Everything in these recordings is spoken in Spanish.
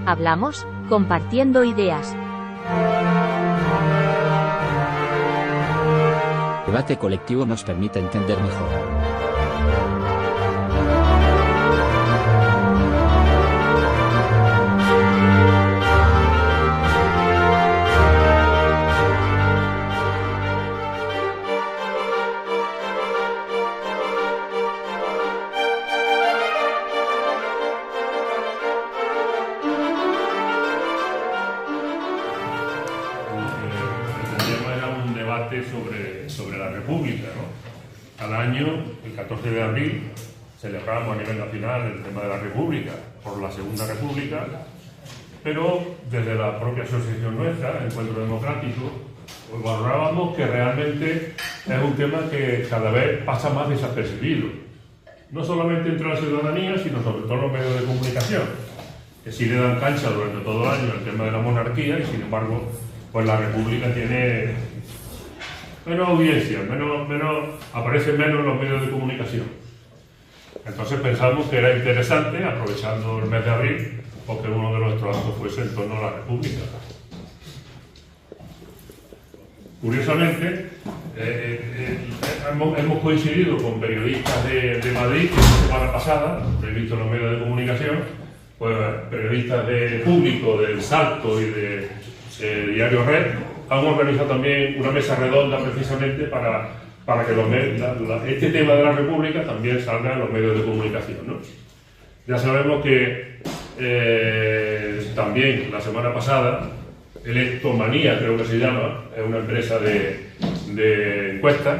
Hablamos, compartiendo ideas. El debate colectivo nos permite entender mejor. Sobre la República, ¿no? Cada año, el 14 de abril, celebramos a nivel nacional el tema de la República, por la Segunda República, pero desde la propia asociación nuestra, Encuentro Democrático, pues valorábamos que realmente es un tema que cada vez pasa más desapercibido, no solamente entre la ciudadanía, sino sobre todo en los medios de comunicación, que sí le dan cancha durante todo el año al tema de la monarquía y sin embargo, pues la República tiene menos audiencia, aparece menos en los medios de comunicación. Entonces pensamos que era interesante, aprovechando el mes de abril, porque uno de nuestros actos fuese en torno a la República. Curiosamente, hemos coincidido con periodistas de Madrid, que la semana pasada, he visto en los medios de comunicación, pues periodistas de Público, del Salto y de Diario Red, han organizado también una mesa redonda precisamente para que este tema de la República también salga en los medios de comunicación, ¿no? Ya sabemos que también la semana pasada, Electomanía, creo que se llama, es una empresa de encuestas,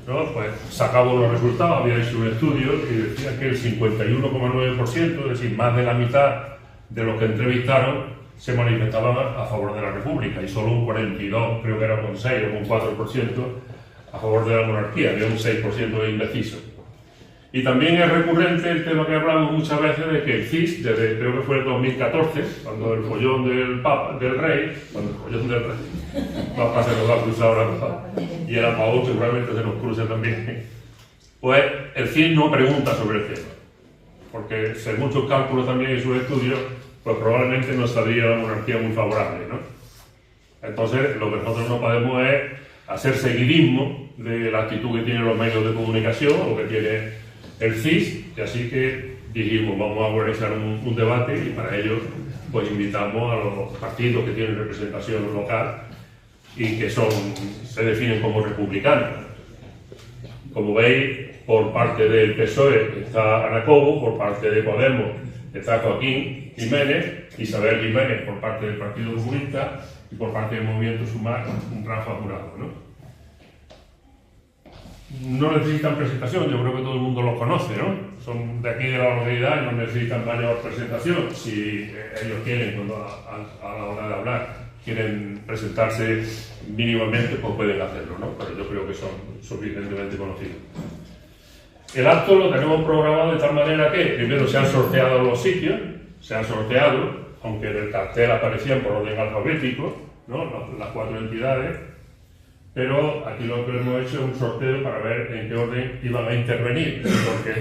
¿no? Pues sacaba los resultados, había hecho un estudio y decía que el 51,9%, es decir, más de la mitad de los que entrevistaron, se manifestaban a favor de la República y solo un 42, creo que era un 6 o un 4% a favor de la monarquía, había un 6% de indeciso. Y también es recurrente el tema que hablamos muchas veces de que el CIS, desde creo que fue el 2014, cuando el follón del rey, Papa se nos va a cruzar ahora, y el apagón seguramente se nos cruce también, pues el CIS no pregunta sobre el tema, porque según sus cálculos también y sus estudios, pues probablemente no saldría la monarquía muy favorable, ¿no? Entonces, lo que nosotros no podemos es hacer seguidismo de la actitud que tienen los medios de comunicación o que tiene el CIS, y así que dijimos, vamos a organizar un debate y para ello, pues invitamos a los partidos que tienen representación local y que se definen como republicanos. Como veis, por parte del PSOE está Ana Cobo, por parte de Podemos está Joaquín Jiménez, Isabel Jiménez por parte del Partido Comunista y por parte del Movimiento Sumar, un Rafa Jurado, ¿no? No necesitan presentación, yo creo que todo el mundo los conoce, ¿no? Son de aquí de la localidad y no necesitan mayor presentación. Si ellos quieren, cuando a la hora de hablar, quieren presentarse mínimamente, pues pueden hacerlo, ¿no? Pero yo creo que son suficientemente conocidos. El acto lo tenemos programado de tal manera que primero se han sorteado los sitios, aunque en el cartel aparecían por orden alfabético, ¿no? Las 4 entidades, pero aquí lo que hemos hecho es un sorteo para ver en qué orden iban a intervenir, porque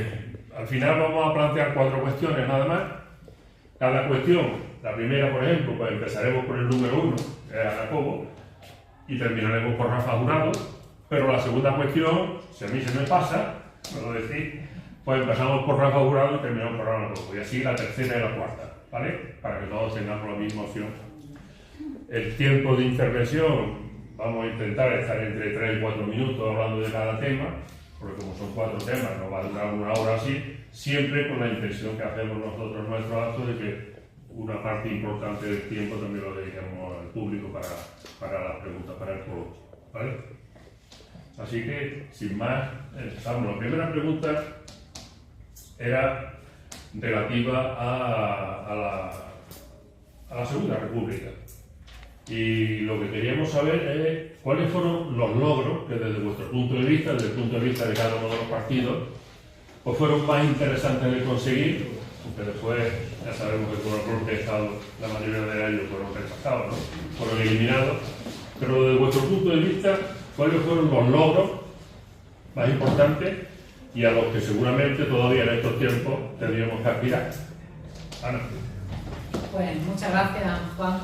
al final vamos a plantear 4 cuestiones nada más. Cada cuestión, la primera por ejemplo, pues empezaremos por el número 1, que es Ana Cobo, y terminaremos por Rafa Jurado, pero la segunda cuestión, si a mí se me pasa, puedo decir, pues empezamos por Rafa Jurado y terminamos por Ana Cobo, y así la tercera y la cuarta, ¿vale? Para que todos tengamos la misma opción. El tiempo de intervención, vamos a intentar estar entre 3 y 4 minutos hablando de cada tema, porque como son 4 temas, nos va a durar 1 hora así, siempre con la intención que hacemos nosotros en nuestro acto de que una parte importante del tiempo también lo dediquemos al público para las preguntas, para el coloquio, ¿vale? Así que, sin más, empezamos. La primera pregunta era relativa a la Segunda República. Y lo que queríamos saber es cuáles fueron los logros que desde vuestro punto de vista, desde el punto de vista de cada uno de los partidos, pues fueron más interesantes de conseguir, aunque después ya sabemos que por el golpe de Estado la mayoría de ellos fueron rechazados, ¿no? Fueron eliminados. Pero desde vuestro punto de vista, ¿cuáles fueron los logros más importantes y a los que seguramente todavía en estos tiempos tendríamos que aspirar? Ana. Pues muchas gracias, Juan.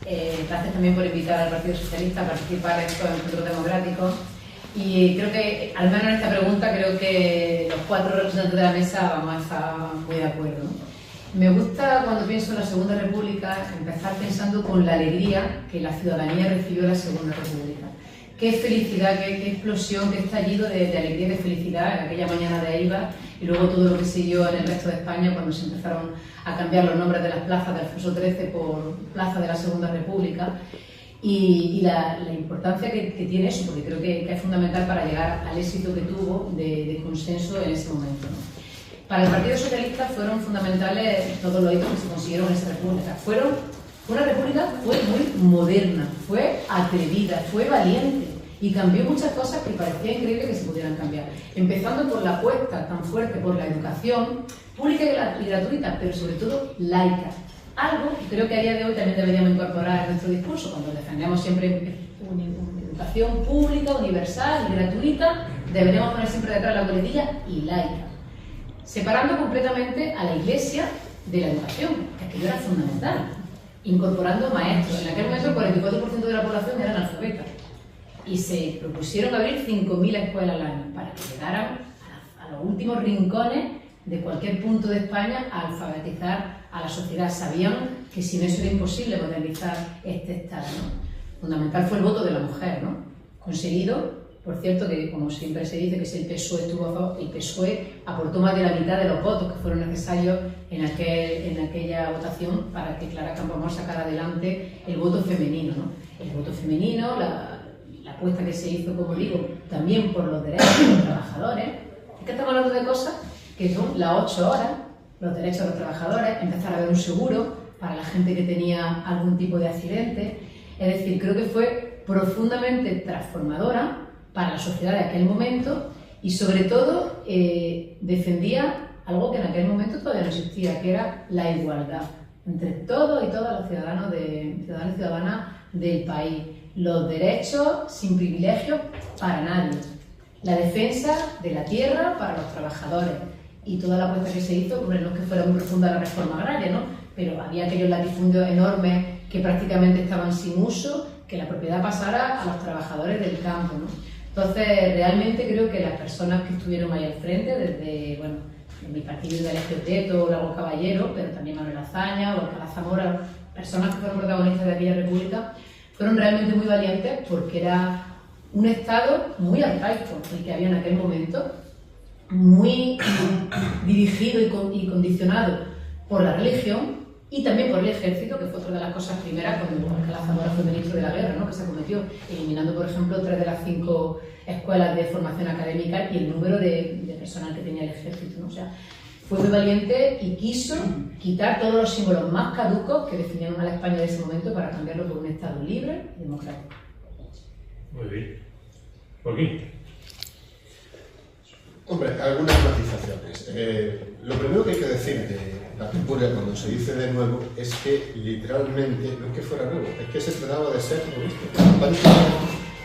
Gracias también por invitar al Partido Socialista a participar en estos encuentros democráticos. Y creo que, al menos en esta pregunta, creo que los 4 representantes de la mesa vamos a estar muy de acuerdo, ¿no? Me gusta, cuando pienso en la Segunda República, empezar pensando con la alegría que la ciudadanía recibió en la Segunda República. Qué felicidad, qué explosión, qué estallido de alegría y de felicidad en aquella mañana de Eibar, y luego todo lo que siguió en el resto de España cuando se empezaron a cambiar los nombres de las plazas de Alfonso XIII por Plaza de la Segunda República, y la importancia que tiene eso, porque creo que es fundamental para llegar al éxito que tuvo de consenso en ese momento, ¿no? Para el Partido Socialista fueron fundamentales todos los hitos que se consiguieron en esa república. Una república fue muy moderna, fue atrevida, fue valiente y cambió muchas cosas que parecía increíble que se pudieran cambiar. Empezando por la apuesta tan fuerte por la educación pública y gratuita, pero sobre todo laica. Algo que creo que a día de hoy también deberíamos incorporar en nuestro discurso, cuando defendemos siempre una educación pública, universal y gratuita, deberíamos poner siempre detrás la coletilla y laica. Separando completamente a la Iglesia de la educación, que aquello era fundamental. Incorporando maestros. En aquel momento el 44% de la población era analfabeta. Y se propusieron abrir 5.000 escuelas al año para que llegaran a los últimos rincones de cualquier punto de España a alfabetizar a la sociedad. Sabían que sin eso era imposible modernizar este Estado, ¿no? Fundamental fue el voto de la mujer, ¿no? Conseguido, por cierto, que como siempre se dice que si el PSOE estuvo a favor, el PSOE aportó más de la mitad de los votos que fueron necesarios en aquella votación para que Clara Campoamor sacara adelante el voto femenino, ¿no? El voto femenino, la apuesta que se hizo, como digo, también por los derechos de los trabajadores. Es que estamos hablando de cosas que son las 8 horas, los derechos de los trabajadores, empezar a haber un seguro para la gente que tenía algún tipo de accidente. Es decir, creo que fue profundamente transformadora para la sociedad de aquel momento y sobre todo defendía algo que en aquel momento todavía no existía, que era la igualdad entre todos y todas los ciudadanos y ciudadanas del país, los derechos sin privilegios para nadie, la defensa de la tierra para los trabajadores y toda la apuesta que se hizo. Hombre, no es que fuera muy profunda la reforma agraria, ¿no? Pero había aquellos latifundios enormes que prácticamente estaban sin uso, que la propiedad pasara a los trabajadores del campo, ¿no? Entonces, realmente creo que las personas que estuvieron ahí al frente, desde, bueno, en mi partido de Alessio Teto, Lago Caballero, pero también Manuel Azaña o Alcalá Zamora, personas que fueron protagonistas de aquella república, fueron realmente muy valientes porque era un Estado muy arcaico el que había en aquel momento, muy dirigido y condicionado por la religión y también por el ejército, que fue otra de las cosas primeras cuando Alcalá Zamora fue ministro de la guerra, ¿no? Que se acometió, eliminando, por ejemplo, 3 de las 5 escuelas de formación académica y el número de personal que tenía el ejército, ¿no? O sea, fue muy valiente y quiso quitar todos los símbolos más caducos que definían a la España de ese momento para cambiarlo por un Estado libre y democrático. Muy bien. Joaquín. Hombre, algunas matizaciones. Lo primero que hay que decir de la República cuando se dice de nuevo es que literalmente no es que fuera nuevo, es que se trataba de ser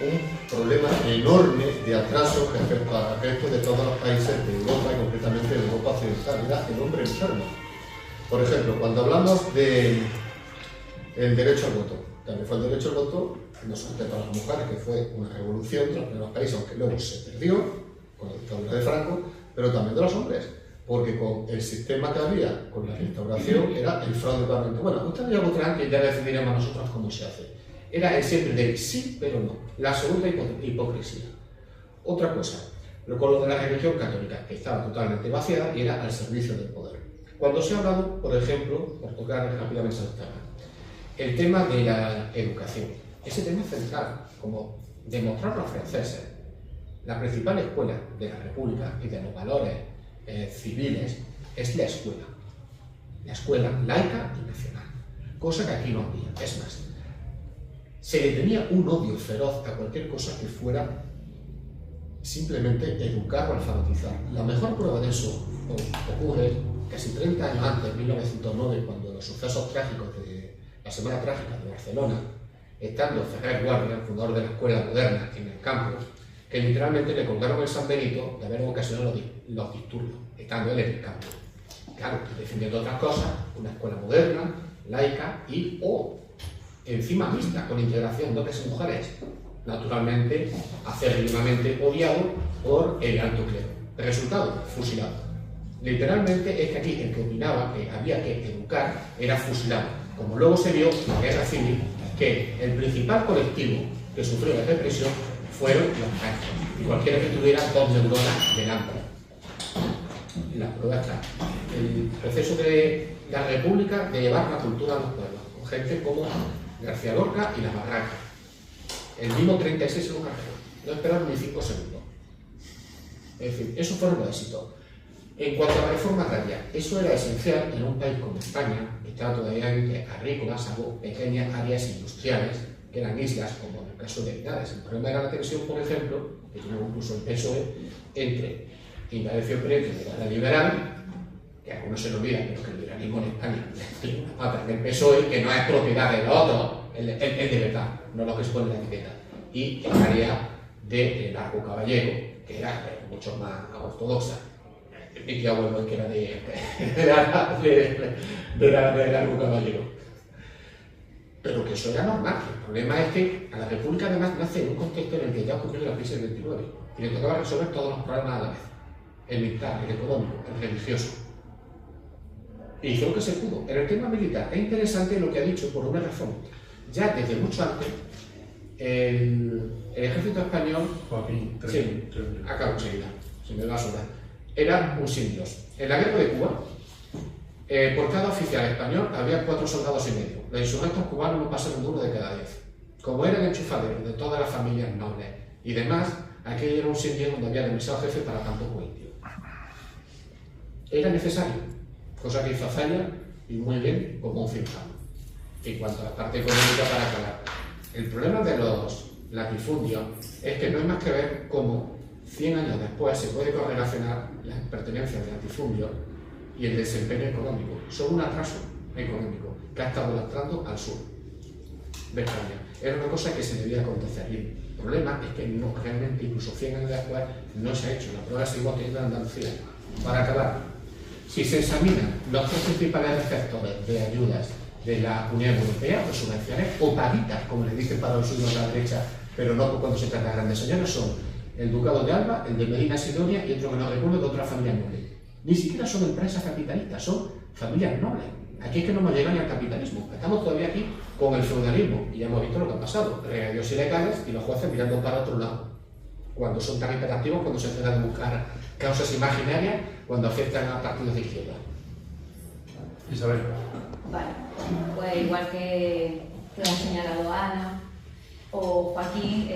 un problema enorme de atraso respecto al resto de todos los países de Europa y concretamente de Europa Occidental. Era el hombre enfermo. Por ejemplo, cuando hablamos del derecho al voto, también fue el derecho al voto, no solamente para las mujeres, que fue una revolución de los países, aunque luego se perdió con la dictadura de Franco, pero también de los hombres, porque con el sistema que había, con la restauración, era el fraude parlamentario. Bueno, ustedes ya votarán que ya decidiremos nosotros cómo se hace. Era el siempre de sí, pero no. La segunda hipocresía. Otra cosa, con lo de la religión católica, que estaba totalmente vaciada y era al servicio del poder. Cuando se ha hablado, por ejemplo, por tocar rápidamente ese tema, el tema de la educación. Ese tema es central, como demostrar a los franceses. La principal escuela de la República y de los valores civiles es la escuela laica y nacional, cosa que aquí no había. Es más, se le tenía un odio feroz a cualquier cosa que fuera simplemente educar o alfabetizar. La mejor prueba de eso ocurre casi 30 años antes, en 1909, cuando los sucesos trágicos de la Semana Trágica de Barcelona, estando Ferrer Guardia, el fundador de la Escuela Moderna en el campo, que literalmente le colgaron el San Benito de haber ocasionado los disturbios, estando él en el campo. claro, defendiendo otras cosas, una escuela moderna, laica y encima mixta, con integración de hombres y mujeres, naturalmente acérrimamente odiado por el alto clero. El resultado, fusilado. Literalmente es que aquí el que opinaba que había que educar era fusilado, como luego se vio en la guerra civil, que el principal colectivo que sufrió la represión fueron los maestros, y cualquiera que tuviera 2 neuronas delante. La prueba está. El proceso de la República de llevar la cultura a los pueblos, con gente como García Lorca y la Barraca. El mismo 36 en un cajero, no esperaron ni 5 segundos. Es decir, esos fueron los éxitos. En cuanto a la reforma agraria, eso era esencial en un país como España, que estaba todavía agrícola, salvo pequeñas áreas industriales, que eran islas, como en el caso de Linares. El problema era la tensión, por ejemplo, que tuvo incluso el PSOE, entre Indalecio Prieto y la liberal, que a algunos se lo olvidan, pero que el liberalismo en España tiene una pata en el PSOE, que no es propiedad de los otros, el de verdad, no lo que se pone en la etiqueta. Y el área de Largo Caballero, que era mucho más ortodoxa. Mi tío abuelo, que era de Largo Caballero. Pero que eso era normal. El problema es que a la República además nace en un contexto en el que ya ocurrió la crisis del 29 y le tocaba resolver todos los problemas a la vez. El militar, el económico, el religioso. Y hizo lo que se pudo. En el tema militar, es interesante lo que ha dicho por una razón. Ya desde mucho antes, el ejército español... Joaquín, sí, acabo enseguida, se me va a sonar. Eran un sin Dios. En la guerra de Cuba, por cada oficial español había 4 soldados y medio. Los insurrectos cubanos no pasaron de 1 de cada 10. Como eran enchufaderos de todas las familias nobles y demás, aquello era un sin Dios donde había demasiado jefe para tan poco indio. Era necesario, cosa que hizo Azaya y muy bien como un cirujano. En cuanto a la parte económica, para acabar, el problema de los latifundios es que no hay más que ver cómo 100 años después se puede correlacionar las pertenencias del latifundio y el desempeño económico. Son un atraso económico que ha estado lastrando al sur de España. Era una cosa que se debía acontecer. Y el problema es que no, realmente, incluso 100 años después, no se ha hecho. La prueba seguimos teniendo en Andalucía. Para acabar, si se examinan los 3 principales receptores de ayudas de la Unión Europea, pues subvenciones o paguitas, como le dicen para los suyos a la derecha, pero no cuando se trata de grandes señores, son el Ducado de Alba, el de Medina Sidonia y otro que no recuerdo de otra familia noble. Ni siquiera son empresas capitalistas, son familias nobles. Aquí es que no hemos llegado ni al capitalismo. Estamos todavía aquí con el feudalismo y ya hemos visto lo que ha pasado. Regadíos ilegales y los jueces mirando para otro lado. Cuando son tan imperativos, cuando se trata de buscar causas imaginarias, cuando afectan a partidos de izquierda. Isabel. Vale, pues igual que ha señalado Ana o Joaquín,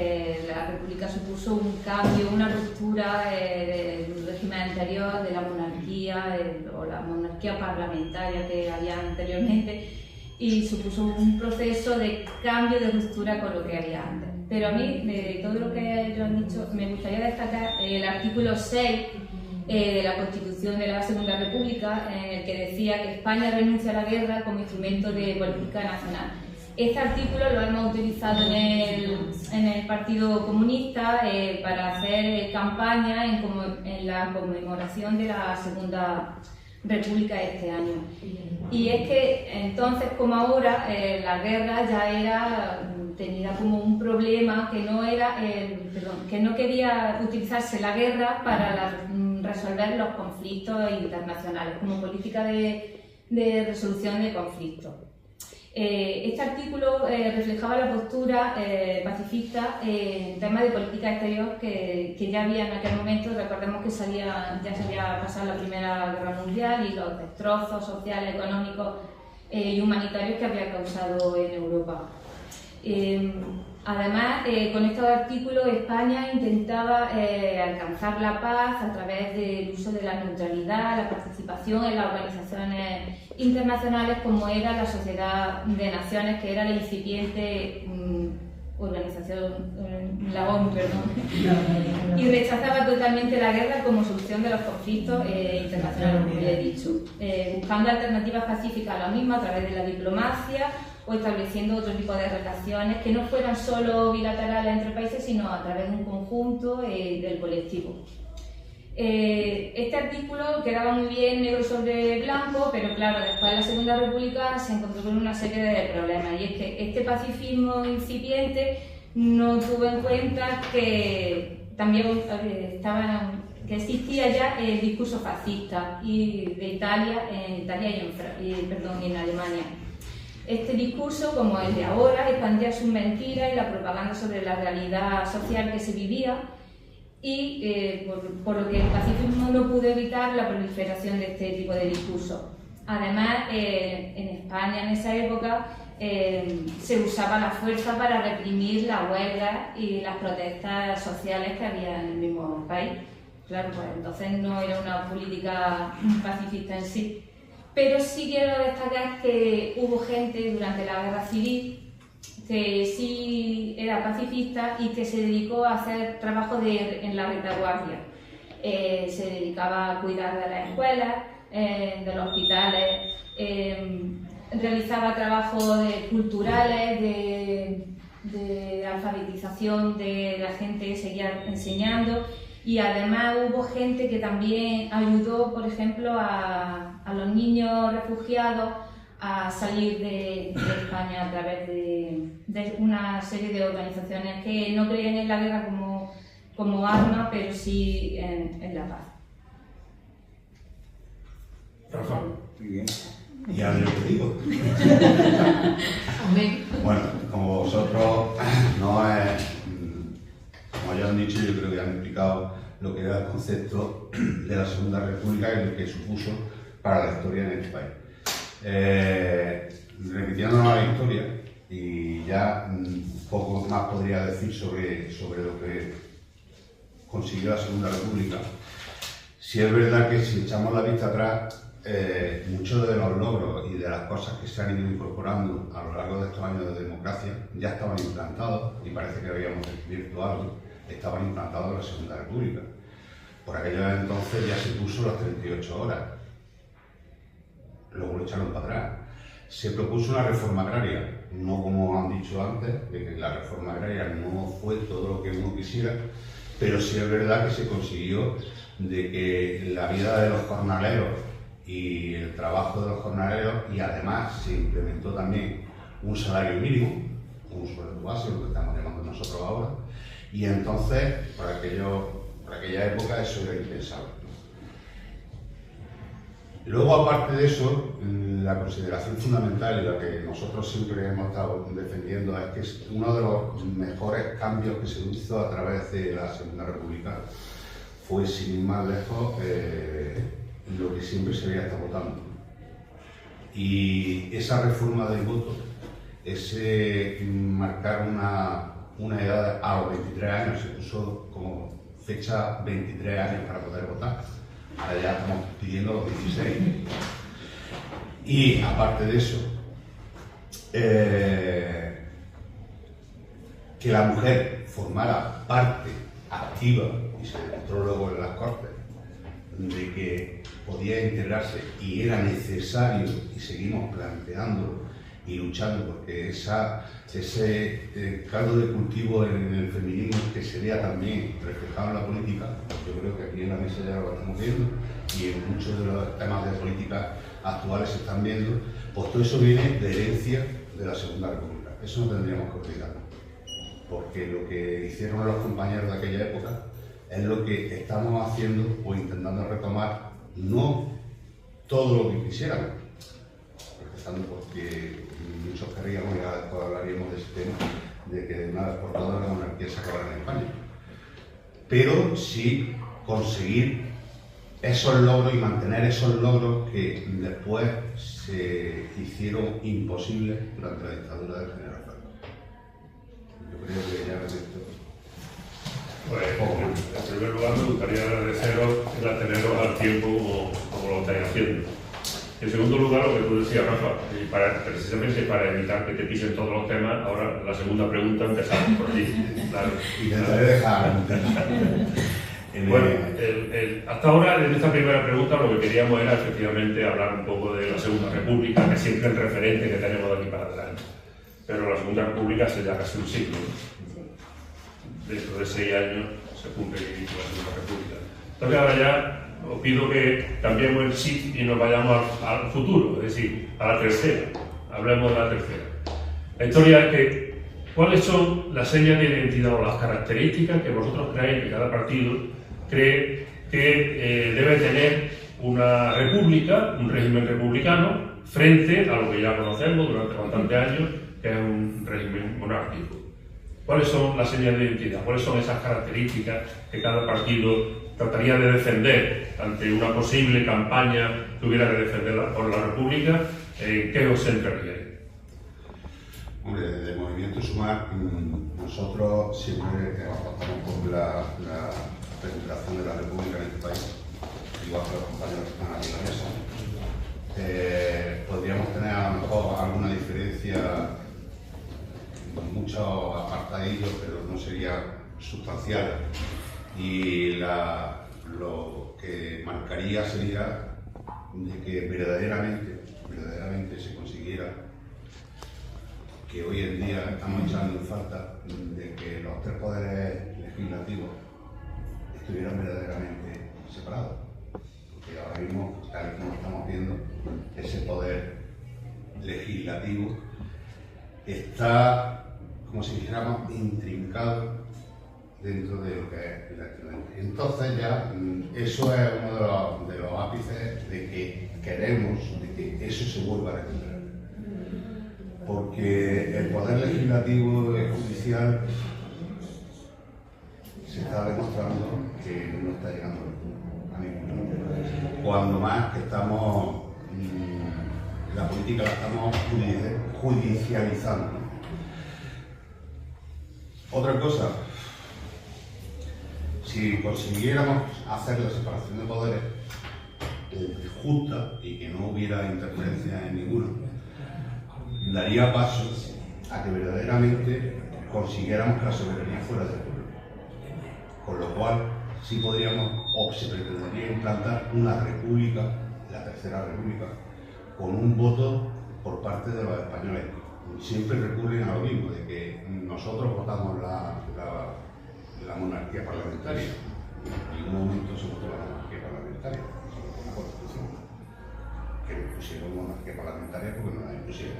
la República supuso un cambio, una ruptura del régimen anterior, de la monarquía o la monarquía parlamentaria que había anteriormente, y supuso un proceso de cambio, de ruptura con lo que había antes. Pero a mí, de todo lo que ellos han dicho, me gustaría destacar el artículo 6 de la Constitución de la Segunda República, en el que decía que España renuncia a la guerra como instrumento de política nacional. Este artículo lo hemos utilizado en el Partido Comunista para hacer campaña en la conmemoración de la Segunda República de este año. Y es que entonces, como ahora, la guerra ya era tenida como un problema que no quería utilizarse la guerra para resolver los conflictos internacionales, como política de resolución de conflictos. Este artículo reflejaba la postura pacifista en temas de política exterior que ya había en aquel momento. Recordemos que ya se había pasado la Primera Guerra Mundial y los destrozos sociales, económicos y humanitarios que había causado en Europa. Además, con estos artículos España intentaba alcanzar la paz a través del uso de la neutralidad, la participación en las organizaciones internacionales como era la Sociedad de Naciones, que era la incipiente organización, la ONU, perdón, y rechazaba totalmente la guerra como solución de los conflictos internacionales, como ya he dicho, buscando alternativas pacíficas a lo mismo a través de la diplomacia o estableciendo otro tipo de relaciones que no fueran solo bilaterales entre países, sino a través de un conjunto del colectivo. Este artículo quedaba muy bien negro sobre blanco, pero claro, después de la Segunda República se encontró con una serie de problemas, y es que este pacifismo incipiente no tuvo en cuenta que también que existía ya el discurso fascista de Italia, en Alemania. Este discurso, como el de ahora, expandía sus mentiras y la propaganda sobre la realidad social que se vivía, y por lo que el pacifismo no pudo evitar la proliferación de este tipo de discurso. Además, en España en esa época se usaba la fuerza para reprimir la huelga y las protestas sociales que había en el mismo país. Claro, pues entonces no era una política pacifista en sí. Pero sí quiero destacar que hubo gente durante la Guerra Civil que sí era pacifista y que se dedicó a hacer trabajo en la retaguardia. Se dedicaba a cuidar de las escuelas, de los hospitales, realizaba trabajos culturales, de alfabetización de la gente que seguía enseñando, y además hubo gente que también ayudó, por ejemplo, a los niños refugiados a salir de España a través de una serie de organizaciones que no creían en la guerra como arma, pero sí en la paz. Rafa. Muy bien. Y ahora yo te digo. Bueno, como vosotros no es, como ya han dicho, yo creo que han explicado lo que era el concepto de la Segunda República y lo que supuso para la historia en este país. Repitiéndonos a la historia, y ya un poco más podría decir sobre lo que consiguió la Segunda República. Si es verdad que si echamos la vista atrás, muchos de los logros y de las cosas que se han ido incorporando a lo largo de estos años de democracia ya estaban implantados, y parece que habíamos descubierto algo, estaban implantados en la Segunda República. Por aquello entonces ya se puso las 38 horas, luego lo echaron para atrás. Se propuso una reforma agraria, no como han dicho antes, de que la reforma agraria no fue todo lo que uno quisiera, pero sí es verdad que se consiguió de que la vida de los jornaleros y el trabajo de los jornaleros, y además se implementó también un salario mínimo, un sueldo base, lo que estamos llamando nosotros ahora, y entonces, por aquella época, eso era impensable. Luego, aparte de eso, la consideración fundamental y la que nosotros siempre hemos estado defendiendo es que uno de los mejores cambios que se hizo a través de la Segunda República fue, sin ir más lejos, lo que siempre se había estado votando. Y esa reforma del voto, ese marcar una edad a los 23 años, se puso como fecha 23 años para poder votar. Ahora ya estamos pidiendo los 16. Y aparte de eso, que la mujer formara parte activa, y se demostró luego en las Cortes, de que podía integrarse y era necesario, y seguimos planteando y luchando porque ese caldo de cultivo en el feminismo que se vea también reflejado en la política. Yo creo que aquí en la mesa ya lo estamos viendo, y en muchos de los temas de política actuales se están viendo. Pues todo eso viene de herencia de la Segunda República. Eso no tendríamos que olvidarlo, porque lo que hicieron los compañeros de aquella época es lo que estamos haciendo o intentando retomar, no todo lo que quisiéramos, empezando porque muchos querríamos, ya después hablaríamos de ese tema, de que de una vez por todas la monarquía se acabara en España, pero sí conseguir esos logros y mantener esos logros que después se hicieron imposibles durante la dictadura del general Franco. Yo creo que ya esto. Pues, en primer lugar, me gustaría agradeceros el ateneros al tiempo como lo estáis haciendo. En segundo lugar, lo que tú decías, Rafa, precisamente para evitar que te pisen todos los temas, ahora la segunda pregunta empezamos por ti. Claro. Intentaré dejar. Bueno, hasta ahora, en esta primera pregunta, lo que queríamos era efectivamente hablar un poco de la Segunda República, que siempre es el referente que tenemos de aquí para adelante. Pero la Segunda República hace ya casi un siglo. Dentro de 6 años se cumple el inicio de la Segunda República. Entonces ahora ya os pido que cambiemos el shift y nos vayamos al futuro, es decir, a la tercera. Hablemos de la tercera. La historia es que, ¿cuáles son las señas de identidad o las características que vosotros creéis que cada partido cree que debe tener una república, un régimen republicano, frente a lo que ya conocemos durante bastantes años, que es un régimen monárquico? ¿Cuáles son las señas de identidad? ¿Cuáles son esas características que cada partido trataría de defender ante una posible campaña que hubiera que defender por la república? ¿Qué os centraría? Hombre, desde el Movimiento Sumar, nosotros siempre apostamos por la recuperación de la República en este país, igual que los compañeros que están aquí en la mesa. Podríamos tener a lo mejor alguna diferencia, muchos apartadillos, pero no sería sustancial. Y lo que marcaría sería de que verdaderamente se consiguiera, que hoy en día estamos echando en falta, de que los tres poderes legislativos estuvieran verdaderamente separados. Porque ahora mismo, tal como estamos viendo, ese poder legislativo está, como si dijéramos, intrincado dentro de lo que es la excelencia. Entonces ya eso es uno de los ápices de que queremos de que eso se vuelva a recuperar. Porque el poder legislativo y judicial se está demostrando que no está llegando a ningún lado. Cuando más que estamos, la política la estamos judicializando. Otra cosa, si consiguiéramos hacer la separación de poderes justa y que no hubiera interferencia en ninguno, daría paso a que verdaderamente consiguiéramos que la soberanía fuera del pueblo. Con lo cual, sí podríamos, o se pretendería implantar una república, la tercera república, con un voto por parte de los españoles. Siempre recurren a lo mismo, de que nosotros votamos la monarquía parlamentaria. En ningún momento se votó la monarquía parlamentaria, se votó una constitución. Que pusieron monarquía parlamentaria porque no la impusieron.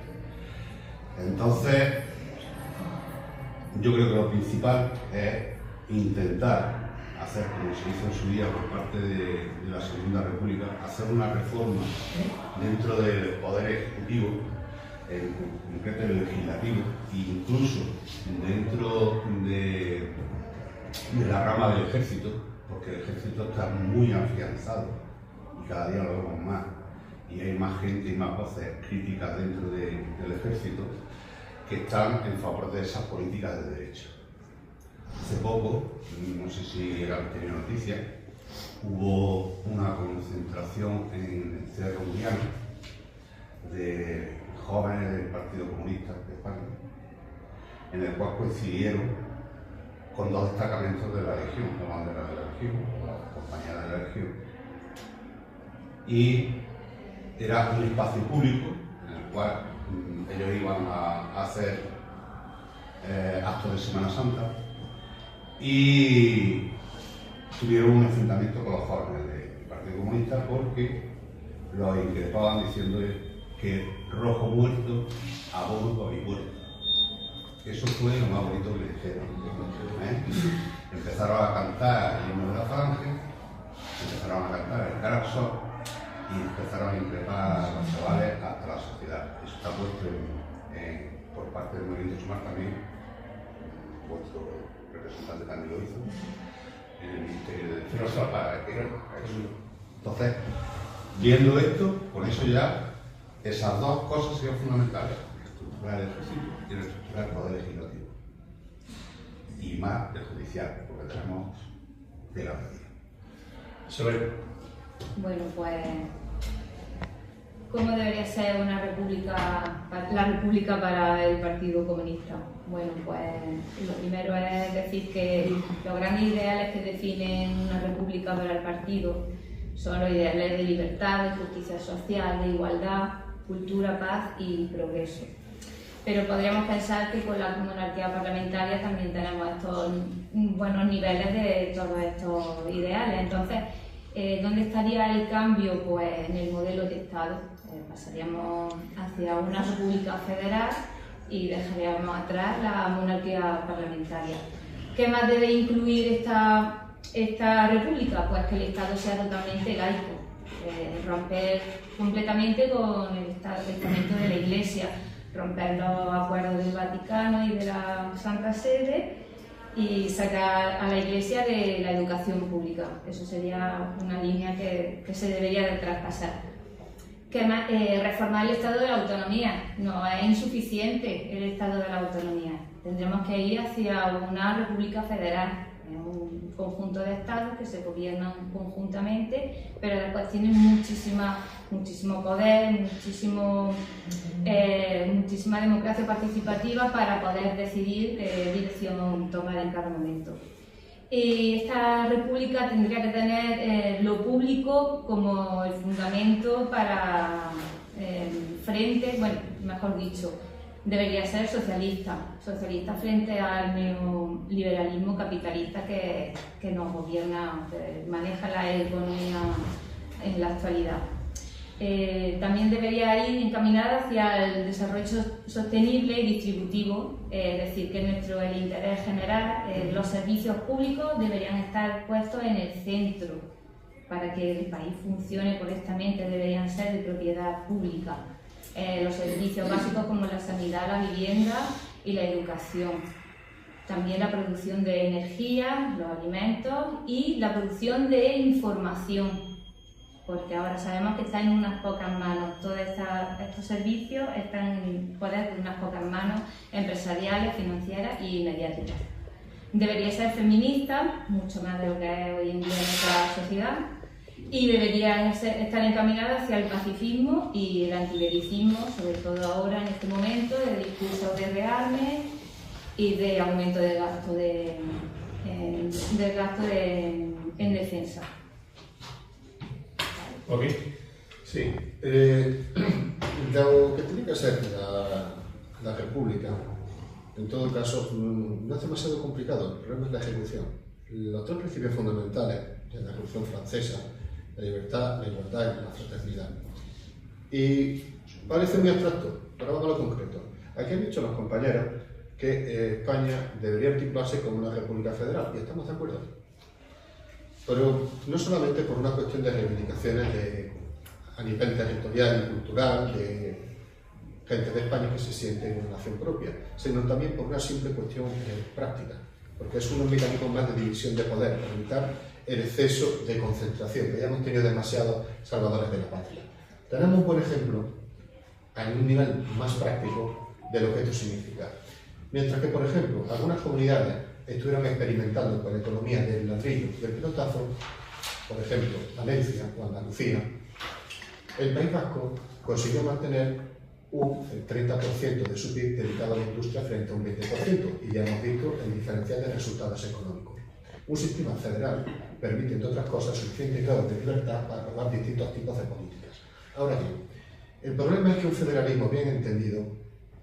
Entonces, yo creo que lo principal es intentar hacer, como se hizo en su día por parte de la Segunda República, hacer una reforma dentro del Poder Ejecutivo, en concreto el Legislativo, e incluso dentro de la rama del Ejército, porque el Ejército está muy afianzado y cada día lo vemos más, y hay más gente y más voces críticas dentro del Ejército que están en favor de esas políticas de derecha. Hace poco, no sé si han tenido noticias, hubo una concentración en el Cerro Muniano de jóvenes del Partido Comunista de España, en el cual coincidieron con dos destacamentos de la Legión, la bandera de la Legión, la compañía de la Legión, y era un espacio público en el cual ellos iban a hacer actos de Semana Santa y tuvieron un enfrentamiento con los jóvenes del Partido Comunista porque los increpaban diciendo que rojo muerto, a Burgos y muerto. Eso fue lo más bonito que le dijeron. Empezaron a cantar el himno de la Falange, empezaron a cantar el Carapsol y empezaron a increpar a los chavales hasta la sociedad. Eso está puesto por parte del Movimiento Sumar también, vuestro representante también lo hizo, en el Ministerio de Defensa para que entonces, viendo esto, con eso ya, esas dos cosas serían fundamentales, estructurar el Ejército y estructurar el Poder Legislativo. Y más el Judicial, porque tenemos de la medida. Bueno, pues, ¿cómo debería ser una república, la república para el Partido Comunista? Bueno, pues lo primero es decir que los grandes ideales que definen una república para el partido son los ideales de libertad, de justicia social, de igualdad, cultura, paz y progreso. pero podríamos pensar que con la monarquía parlamentaria también tenemos estos buenos niveles de todos estos ideales. Entonces, ¿dónde estaría el cambio? Pues en el modelo de Estado. Pasaríamos hacia una república federal y dejaríamos atrás la monarquía parlamentaria. ¿Qué más debe incluir esta república? Pues que el Estado sea totalmente laico, romper completamente con el estamento de la Iglesia, romper los acuerdos del Vaticano y de la Santa Sede y sacar a la Iglesia de la educación pública. Eso sería una línea que se debería de traspasar. Reformar el Estado de la Autonomía. No es insuficiente el Estado de la Autonomía. Tendremos que ir hacia una república federal, un conjunto de estados que se gobiernan conjuntamente, pero después tienen muchísimo poder, muchísima democracia participativa para poder decidir qué dirección tomar en cada momento. Y esta república tendría que tener lo público como el fundamento para mejor dicho, debería ser socialista frente al neoliberalismo capitalista que nos gobierna, que maneja la economía en la actualidad. También debería ir encaminada hacia el desarrollo sostenible y distributivo, es decir, que el interés general, los servicios públicos deberían estar puestos en el centro. Para que el país funcione correctamente deberían ser de propiedad pública. Los servicios básicos como la sanidad, la vivienda y la educación. También la producción de energía, los alimentos y la producción de información. Porque ahora sabemos que está en unas pocas manos, todos estos servicios están en poder de unas pocas manos empresariales, financieras y mediáticas. Debería ser feminista, mucho más de lo que es hoy en día en nuestra sociedad, y debería estar encaminada hacia el pacifismo y el antibelicismo, sobre todo ahora en este momento, de discursos de rearme y de aumento del gasto en defensa. Ok. Sí. Lo que tiene que ser la República, en todo caso, no es demasiado complicado. El problema es la ejecución. Los tres principios fundamentales de la Revolución Francesa, la libertad, la igualdad y la fraternidad. Y parece muy abstracto, pero vamos a lo concreto. Aquí han dicho los compañeros que España debería articularse como una república federal, y estamos de acuerdo. Pero no solamente por una cuestión de reivindicaciones a nivel territorial y cultural, de gente de España que se siente en una nación propia, sino también por una simple cuestión práctica, porque es un mecanismo más de división de poder, para evitar el exceso de concentración, que ya hemos tenido demasiados salvadores de la patria. Tenemos un buen ejemplo, en un nivel más práctico, de lo que esto significa. Mientras que, por ejemplo, algunas comunidades estuvieron experimentando con la economía del ladrillo y del pelotazo, por ejemplo, Valencia o Andalucía, el País Vasco consiguió mantener el 30% de su PIB dedicado a la industria frente a un 20%, y ya hemos visto el diferencial de resultados económicos. Un sistema federal permite, entre otras cosas, suficiente grado de libertad para probar distintos tipos de políticas. Ahora bien, el problema es que un federalismo bien entendido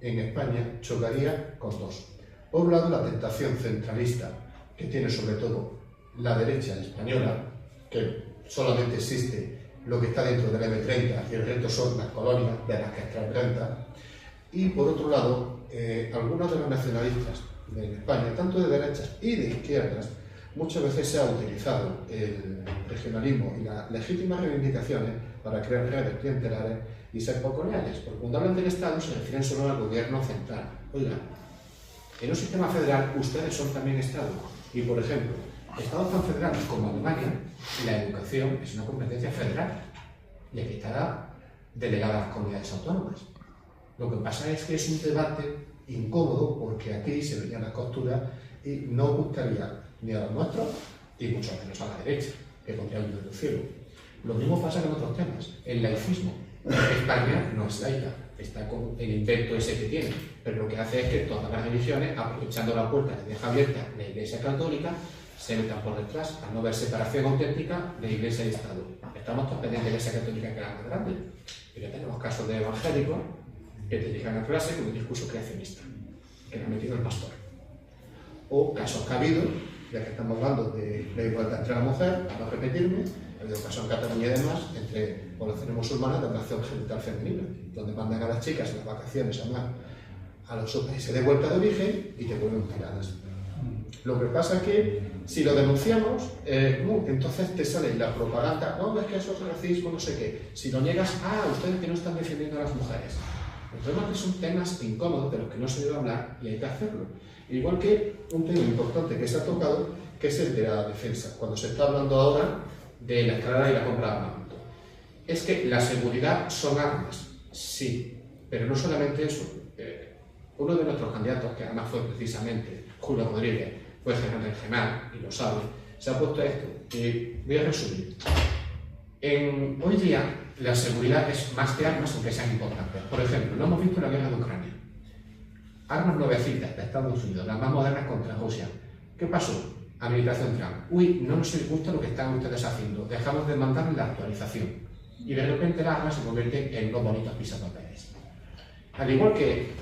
en España chocaría con dos. Por un lado, la tentación centralista que tiene sobre todo la derecha española, que solamente existe lo que está dentro del M30 y el resto son las colonias de las que extrae renta. Y por otro lado, algunos de los nacionalistas de España, tanto de derechas y de izquierdas, muchas veces se ha utilizado el regionalismo y las legítimas reivindicaciones para crear redes clientelares y ser poco leales, porque cuando hablan del Estado se refieren solo al gobierno central. Oigan, en un sistema federal ustedes son también Estado, y por ejemplo, Estados tan federales como Alemania, la educación es una competencia federal y aquí está delegada a las comunidades autónomas. Lo que pasa es que es un debate incómodo porque aquí se verían las costuras y no gustaría ni a los nuestros y mucho menos a la derecha, que pondría el dedo del cielo. Lo mismo pasa con otros temas. El laicismo. España no es laica, está con el invento ese que tiene, pero lo que hace es que todas las religiones, aprovechando la puerta que deja abierta la Iglesia Católica, se metan por detrás, al no ver separación auténtica de Iglesia y Estado. Estamos todos pendientes de la Iglesia Católica, que era más grande, pero ya tenemos casos de evangélicos que te llegan a clase con un discurso creacionista, que le ha metido el pastor. O casos que ha habido, ya que estamos hablando de la igualdad entre la mujer, para no repetirme, ha habido casos en Cataluña y demás, entre poblaciones musulmanas de ablación genital femenina, donde mandan a las chicas en las vacaciones a los países de vuelta de origen y te vuelven tiradas. Lo que pasa es que si lo denunciamos, entonces te sale la propaganda, no, es que eso es racismo, no sé qué. Si lo niegas, ustedes que no están defendiendo a las mujeres. El problema es que son temas incómodos de los que no se debe hablar y hay que hacerlo. Igual que un tema importante que se ha tocado, que es el de la defensa. Cuando se está hablando ahora de la escalada y la compra de armamento. Es que la seguridad son armas, sí, pero no solamente eso. Uno de nuestros candidatos, que además fue precisamente Julio Rodríguez, fue general regional y lo sabe, se ha puesto esto. Y voy a resumir. Hoy día la seguridad es más de armas, aunque sean importantes. Por ejemplo, lo hemos visto en la guerra de Ucrania. Armas nuevecitas de Estados Unidos, las más modernas contra Rusia. ¿Qué pasó? Administración Trump. Uy, no nos gusta lo que están ustedes haciendo. Dejamos de mandarles la actualización. Y de repente las armas se convierten en unos bonitos pisapapeles. Al igual que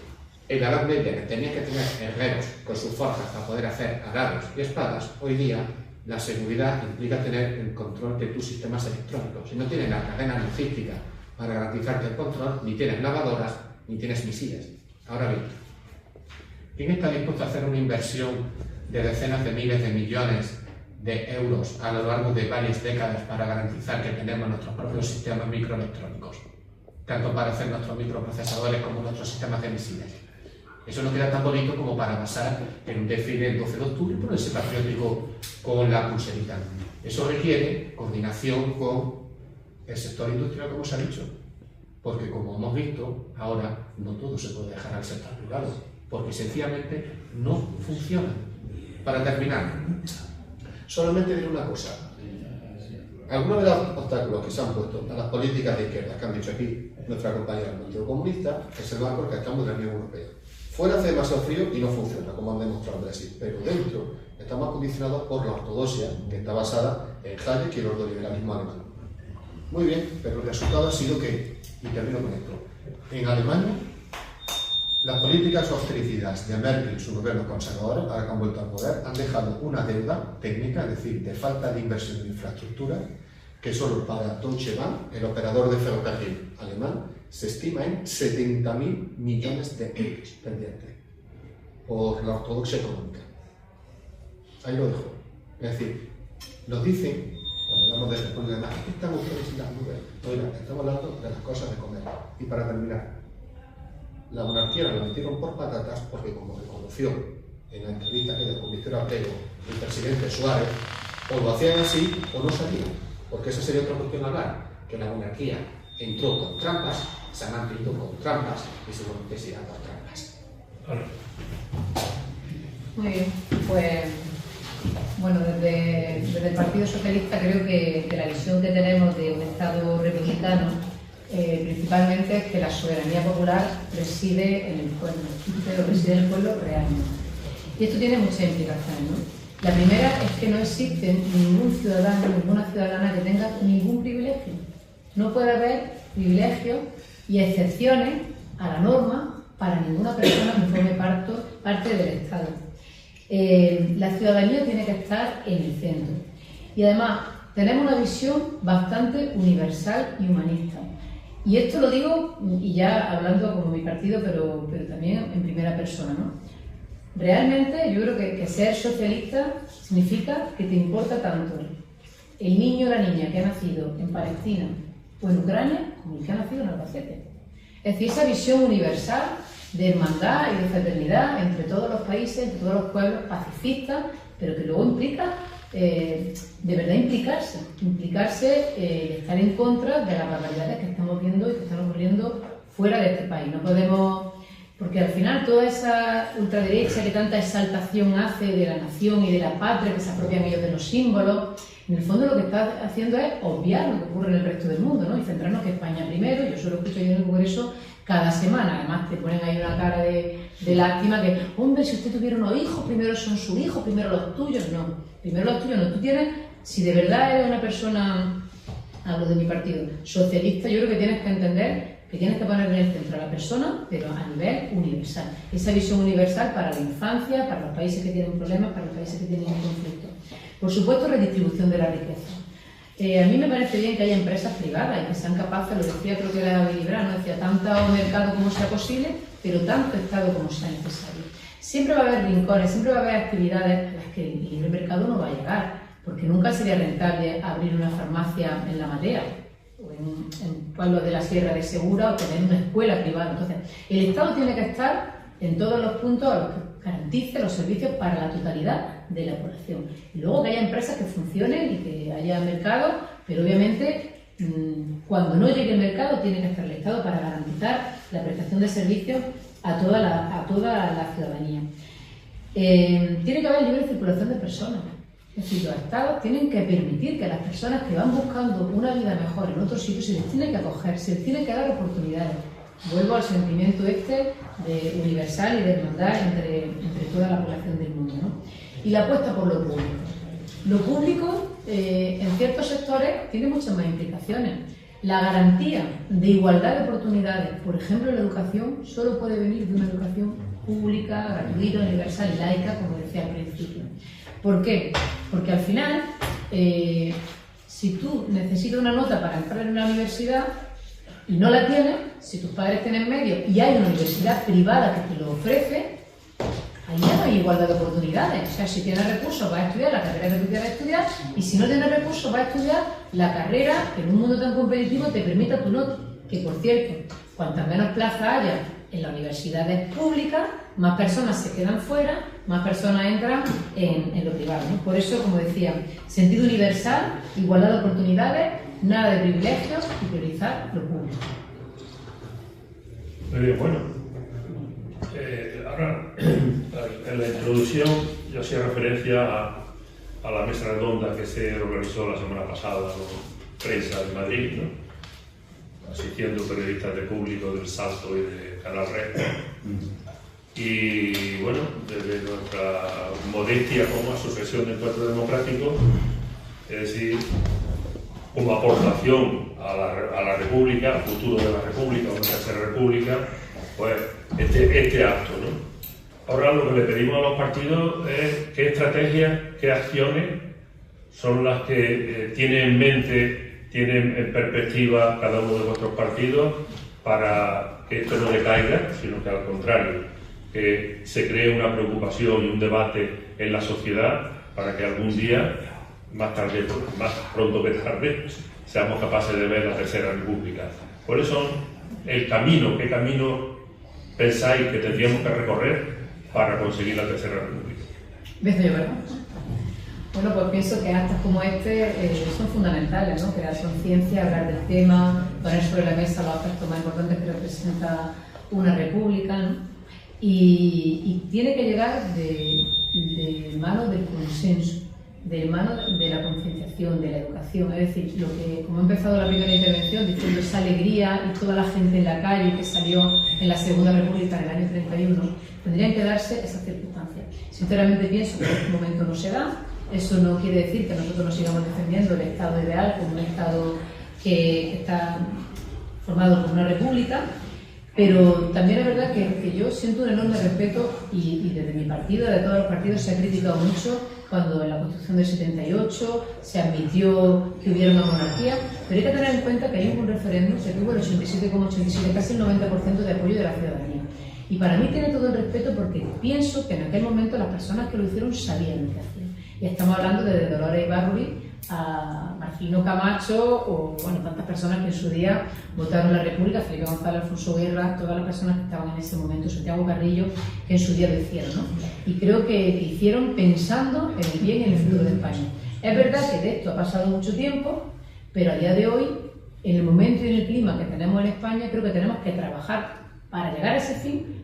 en la Edad Media, que tenías que tener herreros con sus forjas para poder hacer arados y espadas, hoy día la seguridad implica tener el control de tus sistemas electrónicos. Si no tienes la cadena logística para garantizarte el control, ni tienes lavadoras, ni tienes misiles. Ahora bien, ¿quién está dispuesto a hacer una inversión de decenas de miles de millones de euros a lo largo de varias décadas para garantizar que tenemos nuestros propios sistemas microelectrónicos, tanto para hacer nuestros microprocesadores como nuestros sistemas de misiles? Eso no queda tan bonito como para basar en un desfile el 12 de octubre y ponerse patriótico con la pulserita. Eso requiere coordinación con el sector industrial, como se ha dicho, porque como hemos visto, ahora no todo se puede dejar al sector privado, porque sencillamente no funciona. Para terminar, solamente diré una cosa. Algunos de los obstáculos que se han puesto a las políticas de izquierda que han dicho aquí nuestra compañera del Partido Comunista es el marco que estamos de la Unión Europea. Fuera hace demasiado frío y no funciona, como han demostrado en Brasil, pero dentro estamos condicionados por la ortodoxia, que está basada en Hayek y el ordoliberalismo alemán. Muy bien, pero el resultado ha sido que, y termino con esto, en Alemania las políticas austericidas de Merkel y su gobierno conservador, ahora que han vuelto al poder, han dejado una deuda técnica, es decir, de falta de inversión en infraestructura, que solo para Deutsche Bahn, el operador de ferrocarril alemán, se estima en 70.000 millones de euros pendientes por la ortodoxia económica. Ahí lo dejo. Es decir, nos dicen, cuando hablamos de República de Madrid, estamos todos en las nubes. Oiga, estamos hablando de las cosas de comer. Y para terminar, la monarquía la metieron por patatas porque, como reconoció en la entrevista que dio con Víctor Ortega el presidente Suárez, o lo hacían así o no salían. Porque esa sería otra cuestión a hablar, que la monarquía entró con trampas, se ha mantenido con trampas y seguramente se irá con trampas. Muy bien, pues bueno, desde el Partido Socialista creo que la visión que tenemos de un Estado republicano principalmente es que la soberanía popular reside en el pueblo, pero reside en el pueblo realmente. Y esto tiene muchas implicaciones, ¿no? La primera es que no existe ningún ciudadano, ninguna ciudadana que tenga ningún privilegio. No puede haber privilegios y excepciones a la norma para ninguna persona que forme parte del Estado. La ciudadanía tiene que estar en el centro. Y además, tenemos una visión bastante universal y humanista. Y esto lo digo, y ya hablando como mi partido, pero también en primera persona, ¿no? Realmente yo creo que ser socialista significa que te importa tanto el niño o la niña que ha nacido en Palestina o en Ucrania como el que ha nacido en Albacete. Es decir, esa visión universal de hermandad y de fraternidad entre todos los países, entre todos los pueblos, pacifistas, pero que luego implica de verdad implicarse estar en contra de las barbaridades que estamos viendo y que están ocurriendo fuera de este país. No podemos, porque al final toda esa ultraderecha que tanta exaltación hace de la nación y de la patria, que se apropian ellos de los símbolos, en el fondo lo que está haciendo es obviar lo que ocurre en el resto del mundo, ¿no? Y centrarnos que España primero. Yo solo escucho yo en el Congreso cada semana, además te ponen ahí una cara de lástima que, hombre, si usted tuviera unos hijos, primero son sus hijos, primero los tuyos. No, primero los tuyos no. Tú tienes, si de verdad eres una persona, hablo de mi partido, socialista, yo creo que tienes que entender que tienes que poner en el centro a la persona, pero a nivel universal. Esa visión universal para la infancia, para los países que tienen problemas, para los países que tienen conflicto. Por supuesto, redistribución de la riqueza. A mí me parece bien que haya empresas privadas y que sean capaces, lo decía, creo que era Billy Brandt, decía, tanto mercado como sea posible, pero tanto Estado como sea necesario. Siempre va a haber rincones, siempre va a haber actividades a las que el libre mercado no va a llegar, porque nunca sería rentable abrir una farmacia en La Marea, o en pueblos de la Sierra de Segura, o tener una escuela privada. Entonces, el Estado tiene que estar en todos los puntos a los que garantice los servicios para la totalidad de la población. Y luego que haya empresas que funcionen y que haya mercado, pero obviamente cuando no llegue el mercado tiene que estar el Estado para garantizar la prestación de servicios a toda la ciudadanía. Tiene que haber libre circulación de personas. Es decir, los Estados tienen que permitir que las personas que van buscando una vida mejor en otros sitios se les tiene que acoger, se les tiene que dar oportunidades. Vuelvo al sentimiento de universal y de hermandad entre toda la población del mundo, ¿no? Y la apuesta por lo público. Lo público, en ciertos sectores, tiene muchas más implicaciones. La garantía de igualdad de oportunidades, por ejemplo, en la educación, solo puede venir de una educación pública, gratuita, universal y laica, como decía al principio. ¿Por qué? Porque al final, si tú necesitas una nota para entrar en una universidad y no la tienes, si tus padres tienen medios y hay una universidad privada que te lo ofrece, ahí ya no hay igualdad de oportunidades. O sea, si tienes recursos vas a estudiar la carrera que tú quieras estudiar, y si no tienes recursos vas a estudiar la carrera que en un mundo tan competitivo te permita tu nota. Que, por cierto, cuantas menos plazas haya en las universidades públicas, más personas se quedan fuera, más personas entran en lo privado, ¿no? Por eso, como decía, sentido universal, igualdad de oportunidades, nada de privilegios y priorizar lo público. Muy bien, bueno. Ahora, en la introducción yo hacía referencia a la mesa redonda que se organizó la semana pasada con prensa de Madrid, ¿no? Asistiendo periodistas de Público, del Salto y de Canal Red. Y bueno, desde nuestra modestia como asociación de Encuentro Democrático, es decir, como aportación a la República, al futuro de la República, una tercera República, pues este acto, ¿no? Ahora lo que le pedimos a los partidos es qué estrategias, qué acciones son las que tienen en mente, tienen en perspectiva cada uno de vuestros partidos para que esto no decaiga, sino que al contrario, que se cree una preocupación y un debate en la sociedad para que algún día, más pronto que tarde, seamos capaces de ver la tercera república. ¿Cuáles son el camino, qué camino pensáis que tendríamos que recorrer para conseguir la tercera república? ¿Ves yo, verdad? Bueno, pues pienso que actos como este son fundamentales, ¿no? Crear conciencia, hablar del tema, poner sobre la mesa los aspectos más importantes que representa una república, ¿no? Y tiene que llegar de mano del consenso, de mano de la concienciación, de la educación. Es decir, lo que, como he empezado la primera intervención diciendo esa alegría y toda la gente en la calle que salió en la Segunda República en el año 31, tendrían que darse esas circunstancias. Sinceramente pienso que en este momento no se da. Eso no quiere decir que nosotros nos sigamos defendiendo el Estado ideal como un Estado que está formado por una república, pero también es verdad que yo siento un enorme respeto y desde mi partido, de todos los partidos, se ha criticado mucho cuando en la Constitución del 78 se admitió que hubiera una monarquía, pero hay que tener en cuenta que hay un referéndum que tuvo el 87,87, casi el 90% de apoyo de la ciudadanía. Y para mí tiene todo el respeto porque pienso que en aquel momento las personas que lo hicieron sabían lo que hacían. Y estamos hablando de Dolores Ibarruri a Marcelino Camacho o bueno, tantas personas que en su día votaron la República, Felipe González, Alfonso Guerra, todas las personas que estaban en ese momento, Santiago Carrillo, que en su día lo hicieron, ¿no? Y creo que hicieron pensando en el bien y en el futuro de España. Es verdad que de esto ha pasado mucho tiempo, pero a día de hoy, en el momento y en el clima que tenemos en España, creo que tenemos que trabajar para llegar a ese fin,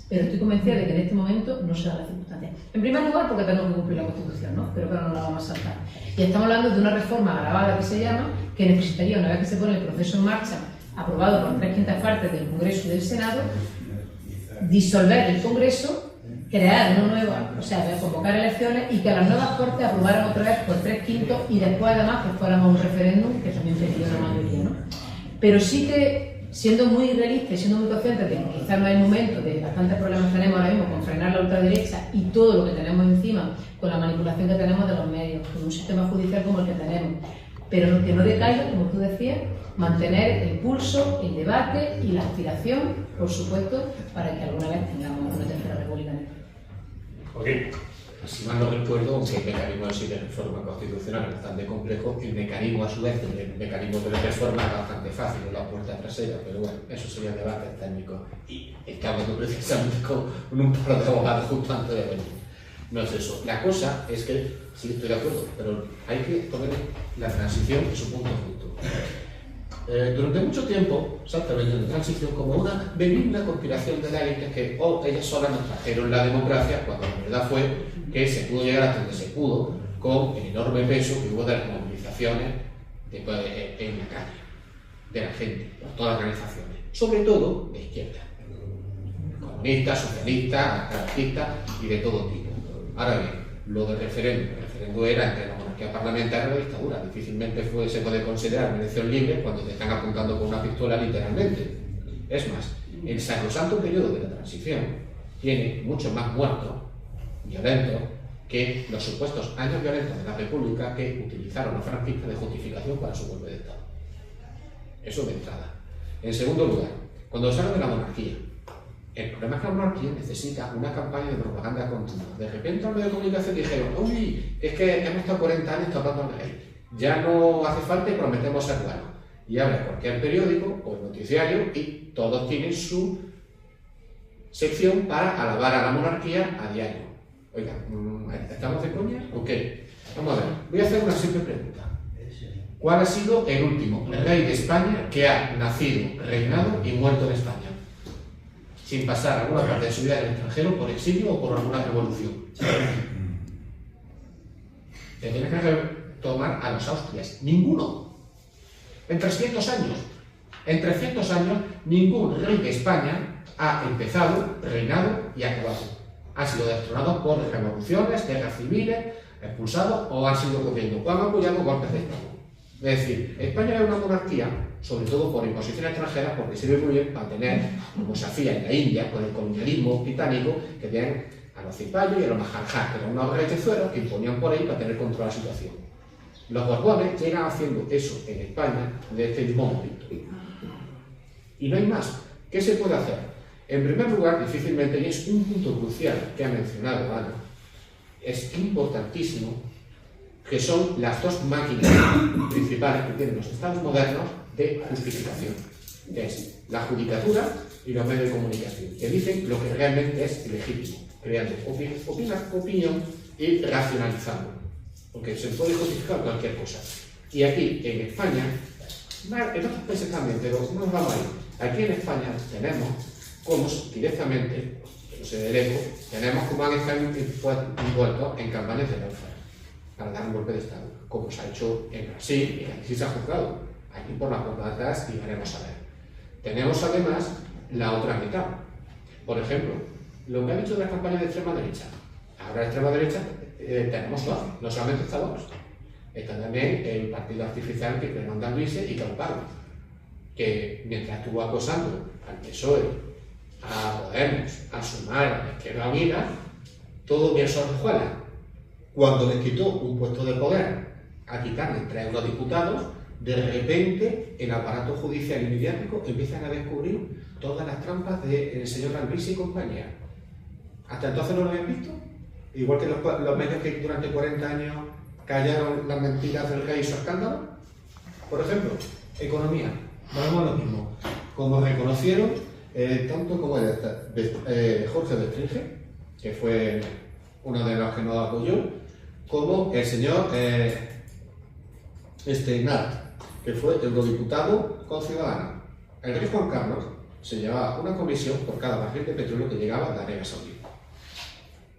pero estoy convencida de que en este momento no se da la circunstancia. En primer lugar, porque tenemos que cumplir la Constitución, ¿no? Pero no la vamos a saltar. Y estamos hablando de una reforma agravada que se llama, que necesitaría, una vez que se pone el proceso en marcha, aprobado por 3/5 partes del Congreso y del Senado, disolver el Congreso, crear una nueva, o sea, convocar elecciones y que las nuevas Cortes aprobaran otra vez por 3/5 y después además que fuéramos a un referéndum que también pediría una mayoría, ¿no? Pero sí que siendo muy realistas y siendo muy conscientes de que quizás no es el momento, de bastantes problemas que tenemos ahora mismo con frenar la ultraderecha y todo lo que tenemos encima, con la manipulación que tenemos de los medios, con un sistema judicial como el que tenemos. Pero que no decaiga, como tú decías, mantener el pulso, el debate y la aspiración, por supuesto, para que alguna vez tengamos una tercera república en el país. Ok. Si mal no recuerdo, aunque el mecanismo de reforma constitucional es bastante complejo, el mecanismo a su vez, el mecanismo de reforma es bastante fácil, en la puerta trasera, pero bueno, eso sería debate técnico. Y está hablando precisamente con un par de abogados justo antes de venir. No es eso. La cosa es que, sí estoy de acuerdo, pero hay que poner la transición en su punto justo. Durante mucho tiempo se ha establecido la transición como una benigna conspiración de la élite que ellas solas nos trajeron la democracia, cuando la verdad fue que se pudo llegar hasta donde se pudo con el enorme peso que hubo de las movilizaciones en la calle, de la gente, por todas las organizaciones, sobre todo de izquierda, comunistas, socialistas, anarquistas y de todo tipo. Ahora bien, lo del referéndum, el referéndum era entre la monarquía parlamentaria y la dictadura. Difícilmente se puede considerar una elección libre cuando te están apuntando con una pistola literalmente. Es más, el sacrosanto periodo de la transición tiene mucho más muertos violentos que los supuestos años violentos de la República que utilizaron los franquistas de justificación para su golpe de Estado. Eso de entrada. En segundo lugar, cuando se habla de la monarquía, el problema es que la monarquía necesita una campaña de propaganda continua. De repente los medios de comunicación dijeron, uy, es que hemos estado 40 años tocando al rey, ya no hace falta y prometemos ser buenos. Y abre cualquier periódico o noticiario y todos tienen su sección para alabar a la monarquía a diario. Oiga, ¿estamos de coña o qué? Vamos a ver, voy a hacer una simple pregunta. ¿Cuál ha sido el último rey de España que ha nacido, reinado y muerto en España? Sin pasar alguna parte de su vida en el extranjero por exilio o por alguna revolución. Te tienes que retomar a los Austrias. Ninguno. En 300 años. En 300 años, ningún rey de España ha empezado, reinado y acabado. Han sido destronados por revoluciones, guerras civiles, expulsados o han sido gobiernos o han apoyado golpes de Estado. Es decir, España es una monarquía, sobre todo por imposición extranjera, porque sirve muy bien para tener, como se hacía en la India, con el colonialismo británico, que tenían a los cipayos y a los maharajás, que eran unos rechezuelos que imponían por ahí para tener control de la situación. Los Borbones llegan haciendo eso en España desde este mismo momento. Y no hay más. ¿Qué se puede hacer? En primer lugar, difícilmente, y es un punto crucial que ha mencionado Ana, es importantísimo, que son las dos máquinas principales que tienen los estados modernos de justificación, que es la judicatura y los medios de comunicación, que dicen lo que realmente es legítimo, creando opinión y racionalizando, porque se puede justificar cualquier cosa. Y aquí, en España, en otros países también, pero no nos vamos a ir. Aquí en España tenemos como directamente, no sé del eco, tenemos como han estado envueltos en campañas de welfare para dar un golpe de Estado, como se ha hecho en Brasil y aquí sí se ha juzgado. Aquí por la puerta de atrás y veremos a ver. Tenemos además la otra mitad. Por ejemplo, lo que ha dicho de las campañas de extrema derecha. Ahora de extrema derecha tenemos dos, no solamente está dos. Está también el partido artificial que creó Andalvise y Camparo, que mientras estuvo acosando al PSOE, a Podemos, a Sumar, a la Izquierda Unida, todo bien sorjuela. Cuando les quitó un puesto de poder a quitarle 3 eurodiputados, de repente el aparato judicial y mediático empiezan a descubrir todas las trampas del señor Andalvise y compañía. Hasta entonces no lo habían visto. Igual que los medios que durante 40 años callaron las mentiras del rey y su escándalo. Por ejemplo, economía. Volvemos a lo mismo. Como reconocieron, tanto como Jorge Bestringe, que fue uno de los que nos apoyó, como el señor Nart, que fue eurodiputado con Ciudadanos. El rey Juan Carlos se llevaba una comisión por cada barril de petróleo que llegaba de Arabia Saudí.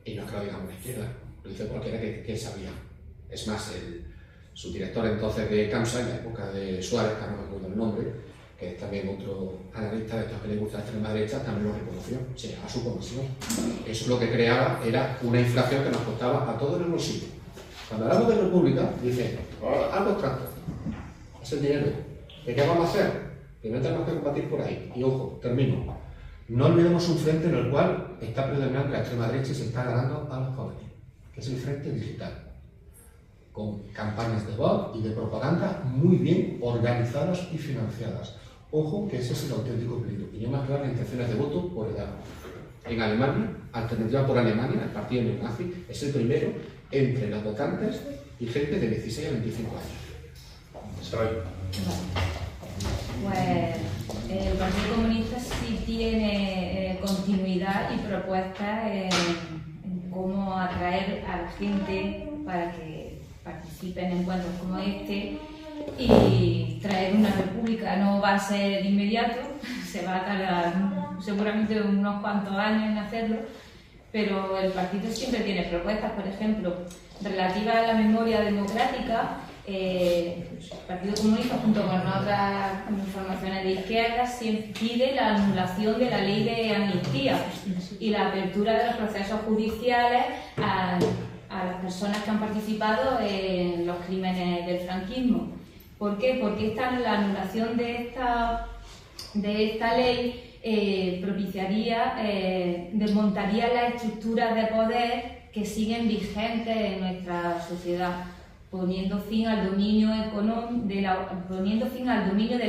Y no es que lo digamos la izquierda, lo dice cualquiera que sabía. Es más, su director entonces de CAMSA, en la época de Suárez, que no me acuerdo el nombre, que es también otro analista de estos que le gusta la extrema derecha, también lo reconoció, se llevaba su comisión. Eso lo que creaba era una inflación que nos costaba a todos en el bolsillo. Cuando hablamos de república, dicen, algo abstracto, es el dinero. ¿Qué vamos a hacer? Y no tenemos que combatir por ahí. Y ojo, termino. No olvidemos un frente en el cual está predominando la extrema derecha y se está ganando a los jóvenes, que es el frente digital, con campañas de voz y de propaganda muy bien organizadas y financiadas. Ojo, que ese es el auténtico peligro. Y yo más claro las intenciones de voto por edad. En Alemania, Alternativa por Alemania, el partido neonazi, es el primero entre los votantes y gente de 16 a 25 años. Pues el Partido Comunista sí tiene continuidad y propuestas en cómo atraer a la gente para que participe en encuentros como este y traer una república. No va a ser de inmediato, se va a tardar seguramente unos cuantos años en hacerlo, pero el partido siempre tiene propuestas, por ejemplo, relativas a la memoria democrática. El Partido Comunista, junto con otras formaciones de izquierda, pide la anulación de la ley de amnistía y la apertura de los procesos judiciales a las personas que han participado en los crímenes del franquismo. ¿Por qué? Porque la anulación de esta ley propiciaría, desmontaría las estructuras de poder que siguen vigentes en nuestra sociedad, poniendo fin al dominio de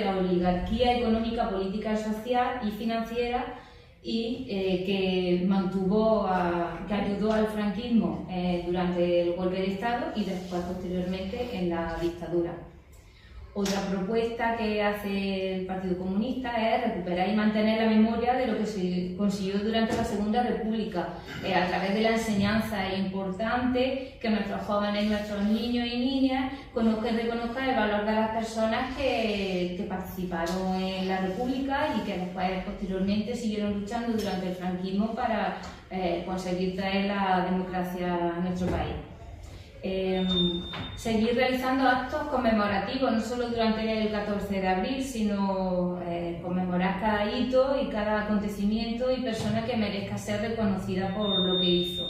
la oligarquía económica, política, social y financiera y que ayudó al franquismo durante el golpe de Estado y después posteriormente en la dictadura. Otra propuesta que hace el Partido Comunista es recuperar y mantener la memoria de lo que se consiguió durante la Segunda República. A través de la enseñanza es importante que nuestros jóvenes, nuestros niños y niñas reconozcan el valor de las personas que participaron en la República y que después, posteriormente, siguieron luchando durante el franquismo para conseguir traer la democracia a nuestro país. Seguir realizando actos conmemorativos, no solo durante el 14 de abril, sino conmemorar cada hito y cada acontecimiento y persona que merezca ser reconocida por lo que hizo.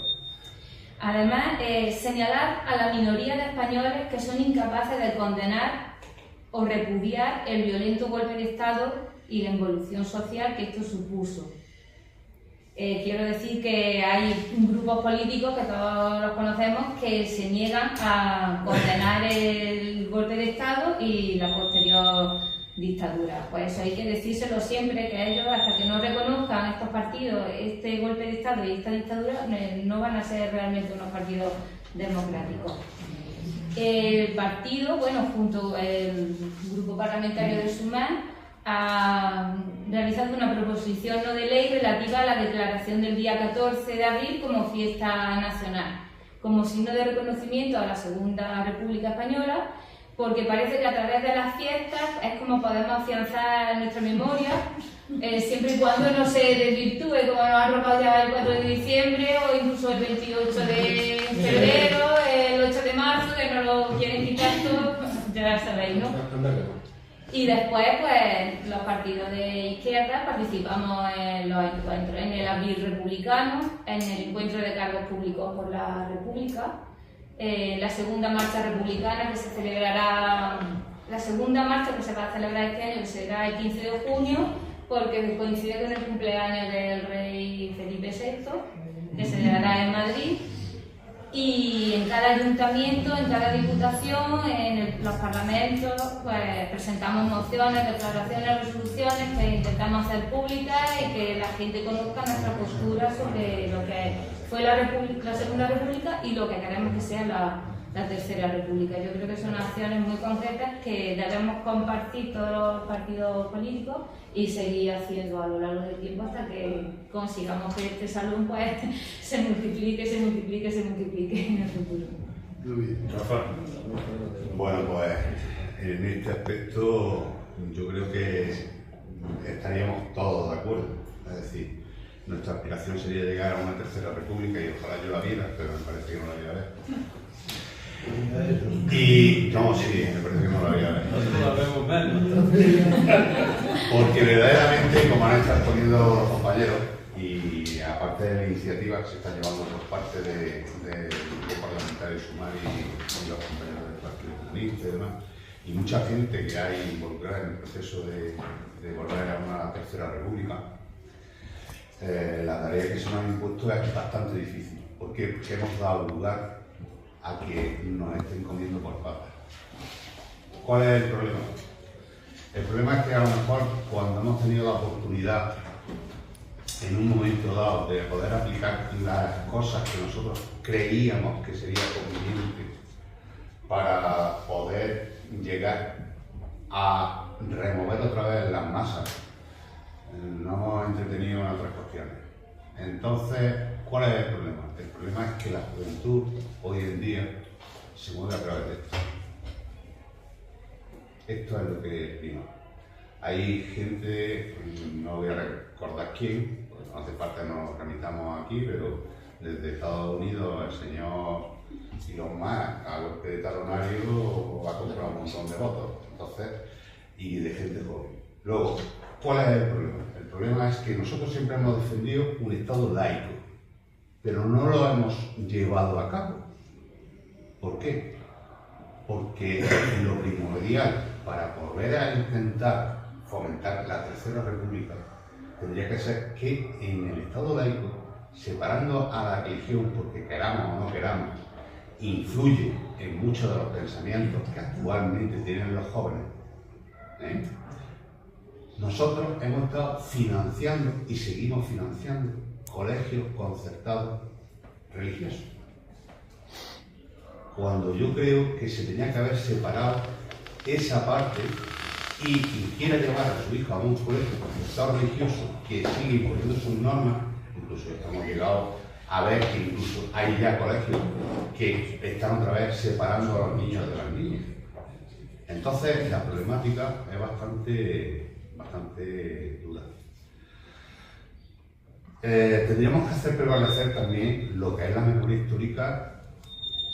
Además, señalar a la minoría de españoles que son incapaces de condenar o repudiar el violento golpe de Estado y la involución social que esto supuso. Quiero decir que hay grupos políticos, que todos los conocemos, que se niegan a condenar el golpe de Estado y la posterior dictadura. Pues eso hay que decírselo siempre, que ellos, hasta que no reconozcan estos partidos, este golpe de Estado y esta dictadura, no van a ser realmente unos partidos democráticos. El partido, junto al grupo parlamentario de Sumar, ha realizado una proposición no de ley relativa a la declaración del día 14 de abril como fiesta nacional, como signo de reconocimiento a la Segunda República Española, porque parece que a través de las fiestas es como podemos afianzar nuestra memoria, siempre y cuando no se desvirtúe, como nos ha arropado ya el 4 de diciembre o incluso el 28 de febrero, el 8 de marzo, que no lo quieren quitar todo, ya sabéis, ¿no? Y después, pues, los partidos de izquierda participamos en los encuentros, en el Abril Republicano, en el Encuentro de Cargos Públicos por la República, la segunda marcha republicana que se celebrará, la segunda marcha que se va a celebrar este año, que será el 15 de junio, porque coincide con el cumpleaños del rey Felipe VI, que se celebrará en Madrid. Y en cada ayuntamiento, en cada diputación, en los parlamentos, pues presentamos mociones, declaraciones, resoluciones que intentamos hacer públicas y que la gente conozca nuestra postura sobre lo que fue la Segunda República y lo que queremos que sea la Tercera República. Yo creo que son acciones muy concretas que debemos compartir todos los partidos políticos y seguir haciendo a lo largo del tiempo hasta que consigamos que este salón pues se multiplique en el futuro. Rafa. Bueno, pues en este aspecto yo creo que estaríamos todos de acuerdo. Es decir, nuestra aspiración sería llegar a una Tercera República y ojalá yo la viera, pero me parece que no la voy a ver. Y no, sí, me parece que no la voy a ver. Porque verdaderamente, como han estado poniendo los compañeros, y aparte de la iniciativa que se está llevando por parte de los parlamentarios Sumar y los compañeros del Partido Comunista y demás, y mucha gente que hay involucrada en el proceso de volver a una tercera república, la tarea que se nos ha impuesto es bastante difícil. ¿Por qué? Porque hemos dado lugar a que nos estén comiendo por patas. ¿Cuál es el problema? El problema es que a lo mejor cuando hemos tenido la oportunidad en un momento dado de poder aplicar las cosas que nosotros creíamos que sería conveniente para poder llegar a remover otra vez las masas, nos hemos entretenido en otras cuestiones. Entonces, ¿cuál es el problema? El problema es que la juventud hoy en día se mueve a través de esto. Esto es lo que prima. Hay gente, no voy a recordar quién, porque no hace falta que nos remitamos aquí, pero desde Estados Unidos el señor Elon Musk, a golpe de talonario, ha comprado un montón de votos, entonces, y de gente joven. Luego, ¿cuál es el problema? El problema es que nosotros siempre hemos defendido un Estado laico, pero no lo hemos llevado a cabo. ¿Por qué? Porque lo primordial para volver a intentar fomentar la Tercera República tendría que ser que en el Estado laico, separando a la religión, porque queramos o no queramos, influye en muchos de los pensamientos que actualmente tienen los jóvenes. Nosotros hemos estado financiando y seguimos financiando colegios concertados religiosos, cuando yo creo que se tenía que haber separado esa parte, y quien quiera llevar a su hijo a un colegio concertado religioso que sigue imponiendo sus normas, incluso hemos llegado a ver que incluso hay ya colegios que están otra vez separando a los niños de las niñas. Entonces la problemática es bastante dura. Tendríamos que hacer prevalecer también lo que es la memoria histórica,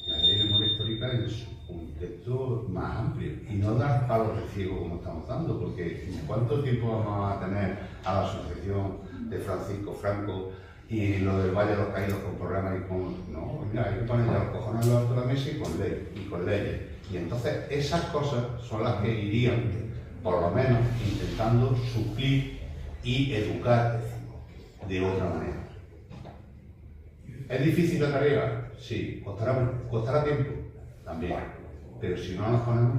la ley de memoria histórica en su contexto más amplio, y no dar palos de ciego como estamos dando, porque ¿cuánto tiempo vamos a tener a la asociación de Francisco Franco y lo del Valle de los Caídos con programas y con... No, mira, hay que poner ya los cojones en la mesa y con leyes. Y entonces esas cosas son las que irían, por lo menos, intentando suplir y educar de otra manera. ¿Es difícil la tarea? Sí. ¿Costará tiempo? También. Pero si no nos ponemos,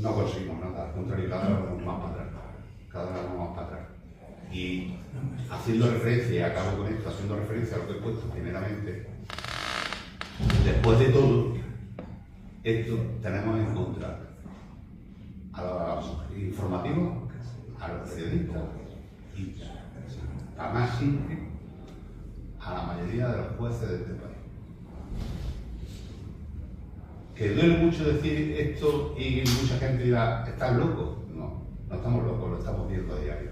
no conseguimos nada. Al contrario, cada vez vamos más para atrás. Cada vez vamos más para atrás. Y haciendo referencia, y acabo con esto, haciendo referencia a lo que he puesto primeramente, después de todo, esto tenemos en contra a los informativos, a los periodistas y, a más simple, a la mayoría de los jueces de este país. Que duele mucho decir esto y mucha gente dirá, ¿estás loco? No, no estamos locos, lo estamos viendo a diario.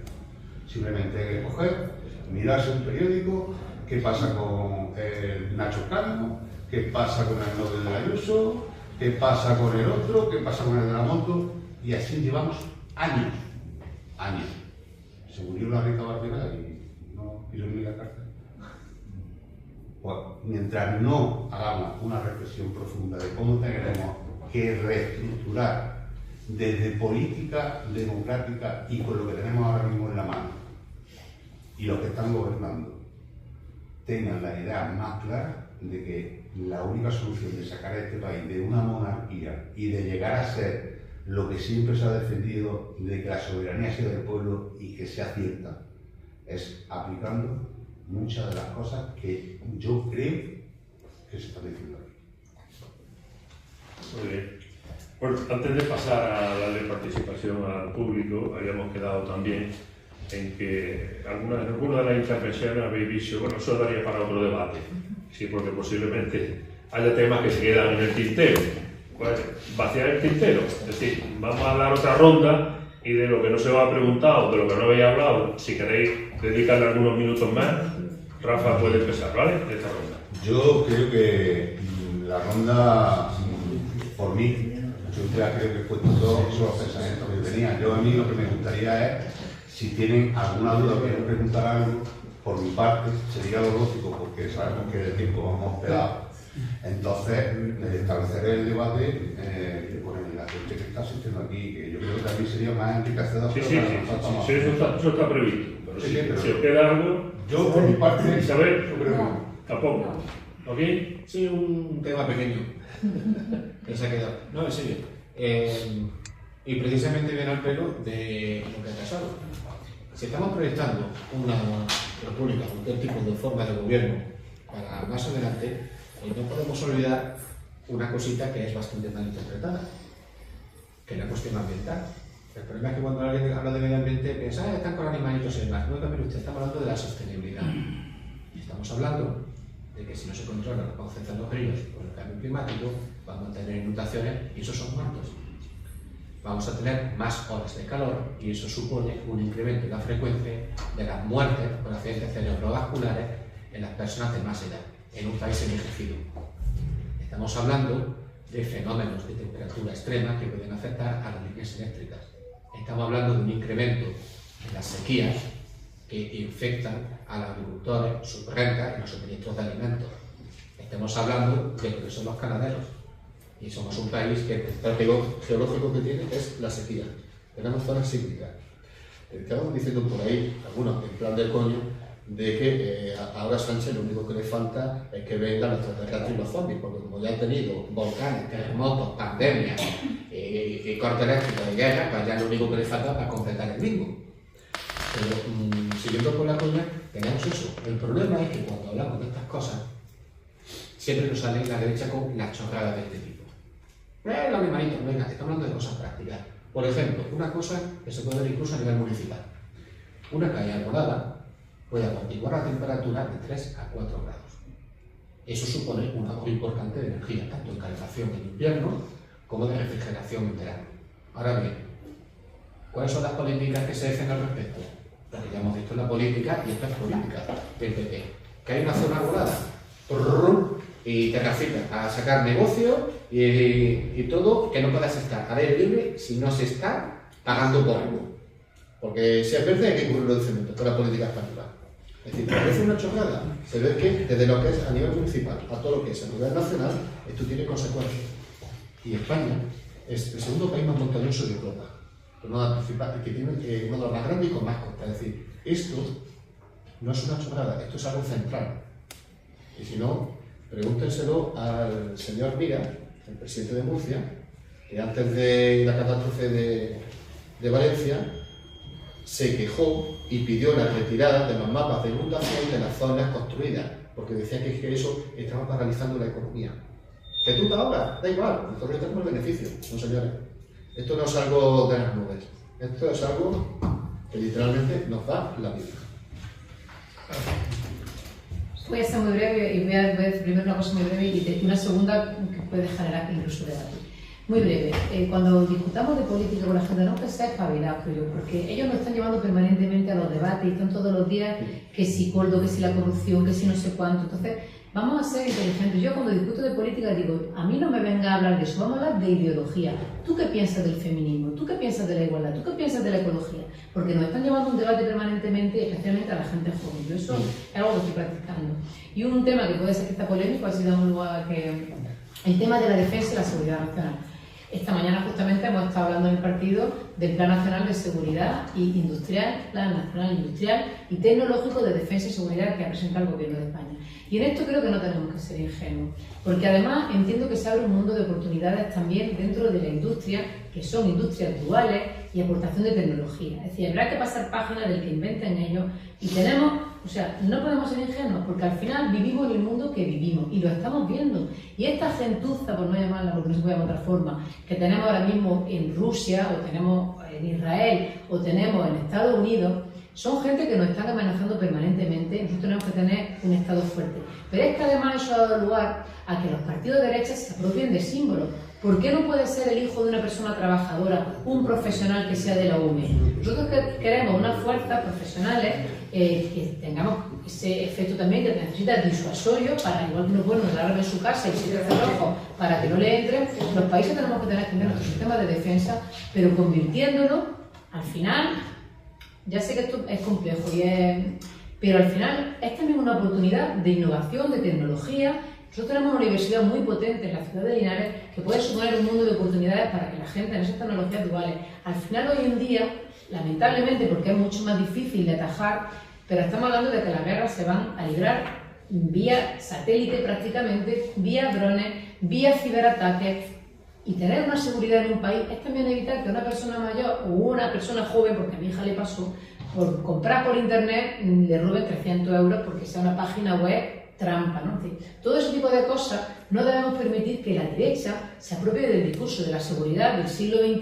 Simplemente hay que coger, mirarse un periódico, qué pasa con el Nacho Cano, qué pasa con el Nobel de Ayuso, qué pasa con el otro, qué pasa con el de la moto, y así llevamos años. Se murió la Rita Barberá y no quiso ni la cárcel. Pues mientras no hagamos una reflexión profunda de cómo tenemos que reestructurar desde política democrática y con lo que tenemos ahora mismo en la mano, y los que están gobernando tengan la idea más clara de que la única solución de sacar a este país de una monarquía y de llegar a ser lo que siempre se ha defendido, de que la soberanía sea del pueblo y que sea cierta, es aplicando muchas de las cosas que yo creo que se están diciendo aquí. Muy bien. Bueno, antes de pasar a la de participación al público, habíamos quedado también en que algunas de las intervenciones habéis dicho, bueno, eso daría para otro debate, sí, porque posiblemente haya temas que se quedan en el tintero. Pues, vaciar el tintero, es decir, vamos a dar otra ronda y de lo que no se os ha preguntado, de lo que no habéis hablado, si queréis dedicarle algunos minutos más, Rafa puede empezar, ¿vale? De esta ronda. Yo creo que la ronda, por mí, yo ya creo que he puesto todos los pensamientos que tenía. Yo a mí lo que me gustaría es, si tienen alguna duda o quieren preguntar algo, por mi parte, sería lo lógico, porque sabemos que de tiempo vamos pelados, Entonces, establecer el debate con la gente que está asistiendo aquí, que yo creo que también sería más enriquecedor. Sí, eso está previsto. Pero Sí, si pero se os queda algo, yo, por mi parte, Isabel, yo creo que no. tampoco. ¿Ok? Sí, un tema pequeño que se ha quedado. No, en serio. Y precisamente viene al pelo de lo que ha pasado. Si estamos proyectando una república, cualquier tipo de forma de gobierno para más adelante, no podemos olvidar una cosita que es bastante mal interpretada, que es la cuestión ambiental. El problema es que cuando alguien habla de medio ambiente piensa, están con animalitos y demás. No, también usted está hablando de la sostenibilidad. Estamos hablando de que si no se controlan los cauces de los ríos por el cambio climático, vamos a tener inundaciones y esos son muertos. Vamos a tener más horas de calor y eso supone un incremento en la frecuencia de las muertes por accidentes cerebrovasculares en las personas de más edad, en un país envejecido. Estamos hablando de fenómenos de temperatura extrema que pueden afectar a las líneas eléctricas. Estamos hablando de un incremento en las sequías que infectan a los agricultores, sus rentas y los suministros de alimentos. Estamos hablando de lo que son los ganaderos. Y somos un país que el tráfico geológico que tiene es la sequía. Tenemos zonas sísmicas. Estamos diciendo por ahí, algunos en plan del coño, de que ahora Sánchez lo único que le falta es que vengan los extraterrestres y los zombies, porque como ya han tenido volcanes, terremotos, pandemias y cortes eléctricos de guerra, pues ya lo único que le falta para completar el mismo. Pero siguiendo con la coña, tenemos eso. El problema es que cuando hablamos de estas cosas, siempre nos sale la derecha con las chorradas de este tipo. Los animalitos, venga, estamos hablando de cosas prácticas. Por ejemplo, una cosa que se puede ver incluso a nivel municipal. Una calle arbolada puede amortiguar la temperatura de 3 a 4 grados. Eso supone un ahorro importante de energía, tanto en calefacción en invierno como de refrigeración en verano. Ahora bien, ¿cuáles son las políticas que se hacen al respecto? Lo que ya hemos visto en la política, y esta es política del PP. Que hay una zona arbolada, y terracitas a sacar negocio y todo, que no puedas estar al aire libre si no se está pagando por algo. Porque si es verde hay que cubrirlo de cemento, con la política española. Es decir, parece una chorrada, pero es que desde lo que es a nivel municipal a todo lo que es a nivel nacional, esto tiene consecuencias. Y España es el segundo país más montañoso de Europa, que tiene uno de los más grandes y con más costa. Es decir, esto no es una chorrada, esto es algo central. Y si no, pregúntenselo al señor Mira, el presidente de Murcia, que antes de la catástrofe de Valencia se quejó y pidió la retirada de los mapas de inundación de las zonas construidas, porque decía que eso estaba paralizando la economía. ¿Que tú ahora? Da igual, nosotros tenemos el beneficio. No, señores, esto no es algo de las nubes, esto es algo que literalmente nos da la vida. Voy a ser muy breve y voy a decir primero una cosa muy breve y una segunda que puede generar incluso debate. Muy breve. Cuando discutamos de política con la gente, no que sea espabilados, creo yo, porque ellos nos están llevando permanentemente a los debates y están todos los días que si Coldo, que si la corrupción, que si no sé cuánto. Entonces, vamos a ser inteligentes. Yo cuando discuto de política digo, a mí no me venga a hablar de eso, vamos a hablar de ideología. ¿Tú qué piensas del feminismo? ¿Tú qué piensas de la igualdad? ¿Tú qué piensas de la ecología? Porque nos están llevando un debate permanentemente, especialmente a la gente joven. Yo eso es algo que estoy practicando. Y un tema que puede ser que está polémico, ha sido un lugar que el tema de la defensa y la seguridad nacional. Esta mañana justamente hemos estado hablando en el partido del Plan Nacional de Seguridad Industrial, Plan Nacional Industrial y Tecnológico de Defensa y Seguridad que ha presentado el Gobierno de España. Y en esto creo que no tenemos que ser ingenuos, porque además entiendo que se abre un mundo de oportunidades también dentro de la industria, que son industrias duales y aportación de tecnología. Es decir, habrá que pasar páginas del que inventen ellos y tenemos, o sea, no podemos ser ingenuos, porque al final vivimos en el mundo que vivimos y lo estamos viendo. Y esta gentuza, por no llamarla, porque no se puede llamar de otra forma, que tenemos ahora mismo en Rusia, o tenemos en Israel, o tenemos en Estados Unidos, son gente que nos están amenazando permanentemente. Nosotros tenemos que tener un Estado fuerte. Pero es que además eso ha dado lugar a que los partidos de derecha se apropien de símbolos. ¿Por qué no puede ser el hijo de una persona trabajadora, un profesional que sea de la UME? Nosotros queremos unas fuerzas profesionales que tengamos ese efecto también que necesita disuasorio para, igual que no pueden encerrarme en su casa y siete cerrojos para que no le entren. Los países tenemos que tener nuestro sistema de defensa, pero convirtiéndonos, al final, ya sé que esto es complejo, pero al final es también una oportunidad de innovación, de tecnología, Nosotros tenemos una universidad muy potente en la ciudad de Linares que puede suponer un mundo de oportunidades para que la gente en esas tecnologías duales. Al final, hoy en día, lamentablemente, porque es mucho más difícil de atajar, pero estamos hablando de que las guerras se van a librar vía satélite prácticamente, vía drones, vía ciberataques. Y tener una seguridad en un país es también evitar que una persona mayor o una persona joven, porque a mi hija le pasó, por comprar por internet le roben 300 euros porque sea una página web trampa, ¿no? Es decir, todo ese tipo de cosas no debemos permitir que la derecha se apropie del discurso de la seguridad del siglo XXI,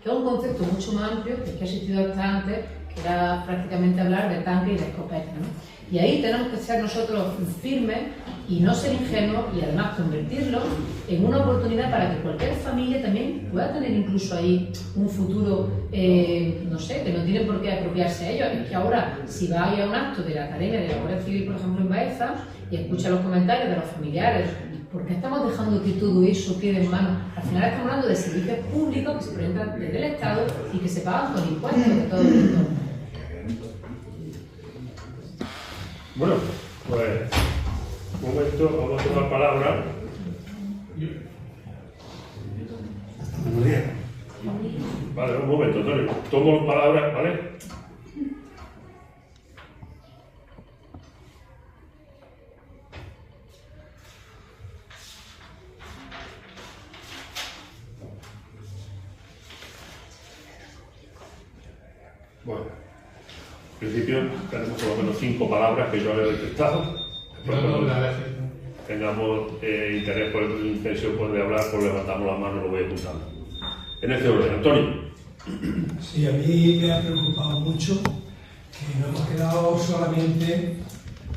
que es un concepto mucho más amplio que el que ha existido hasta antes, que era prácticamente hablar de tanque y de escopeta, ¿no? Y ahí tenemos que ser nosotros firmes y no ser ingenuos y además convertirlo en una oportunidad para que cualquier familia también pueda tener incluso ahí un futuro, no sé, que no tienen por qué apropiarse a ellos. Es que ahora, si va a un acto de la Academia de la Guardia Civil, por ejemplo, en Baeza, y escucha los comentarios de los familiares, ¿por qué estamos dejando que todo eso quede en manos? Al final estamos hablando de servicios públicos que se presentan desde el Estado y que se pagan con impuestos de todo el mundo. Bueno, pues un momento, vamos a tomar palabra. Vale, un momento, Antonio. Tomo palabra, ¿vale? Bueno, en principio tenemos por lo menos 5 palabras que yo he detectado. Tengamos interés por el intención de hablar, pues levantamos la mano y lo voy apuntando. En este orden, Antonio. Sí, a mí me ha preocupado mucho que nos hemos quedado solamente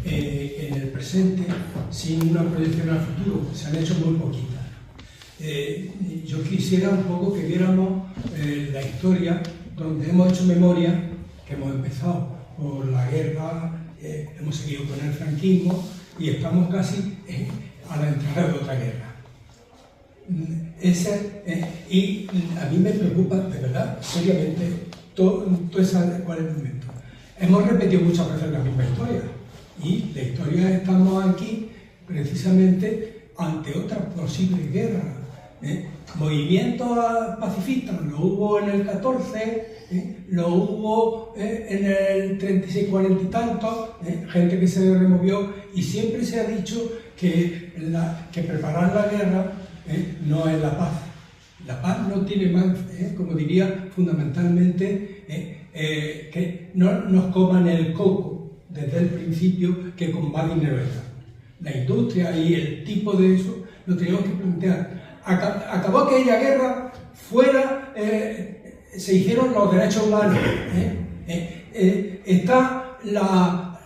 en el presente sin una proyección al futuro. Se han hecho muy poquitas. Yo quisiera un poco que viéramos la historia donde hemos hecho memoria, que hemos empezado por la guerra, hemos seguido con el franquismo y estamos casi a la entrada de otra guerra. Y a mí me preocupa, de verdad, seriamente, todo ese momento. Hemos repetido muchas veces la misma historia y la historia estamos aquí precisamente ante otra posible guerra. Movimientos pacifistas lo hubo en el 14, lo hubo en el 36, 40 y tantos, gente que se removió, y siempre se ha dicho que preparar la guerra no es la paz. La paz no tiene más, como diría, fundamentalmente, que no nos coman el coco desde el principio, que con más dinero está. La industria y el tipo de eso lo tenemos que plantear. Acabó aquella guerra, se hicieron los derechos humanos. Está la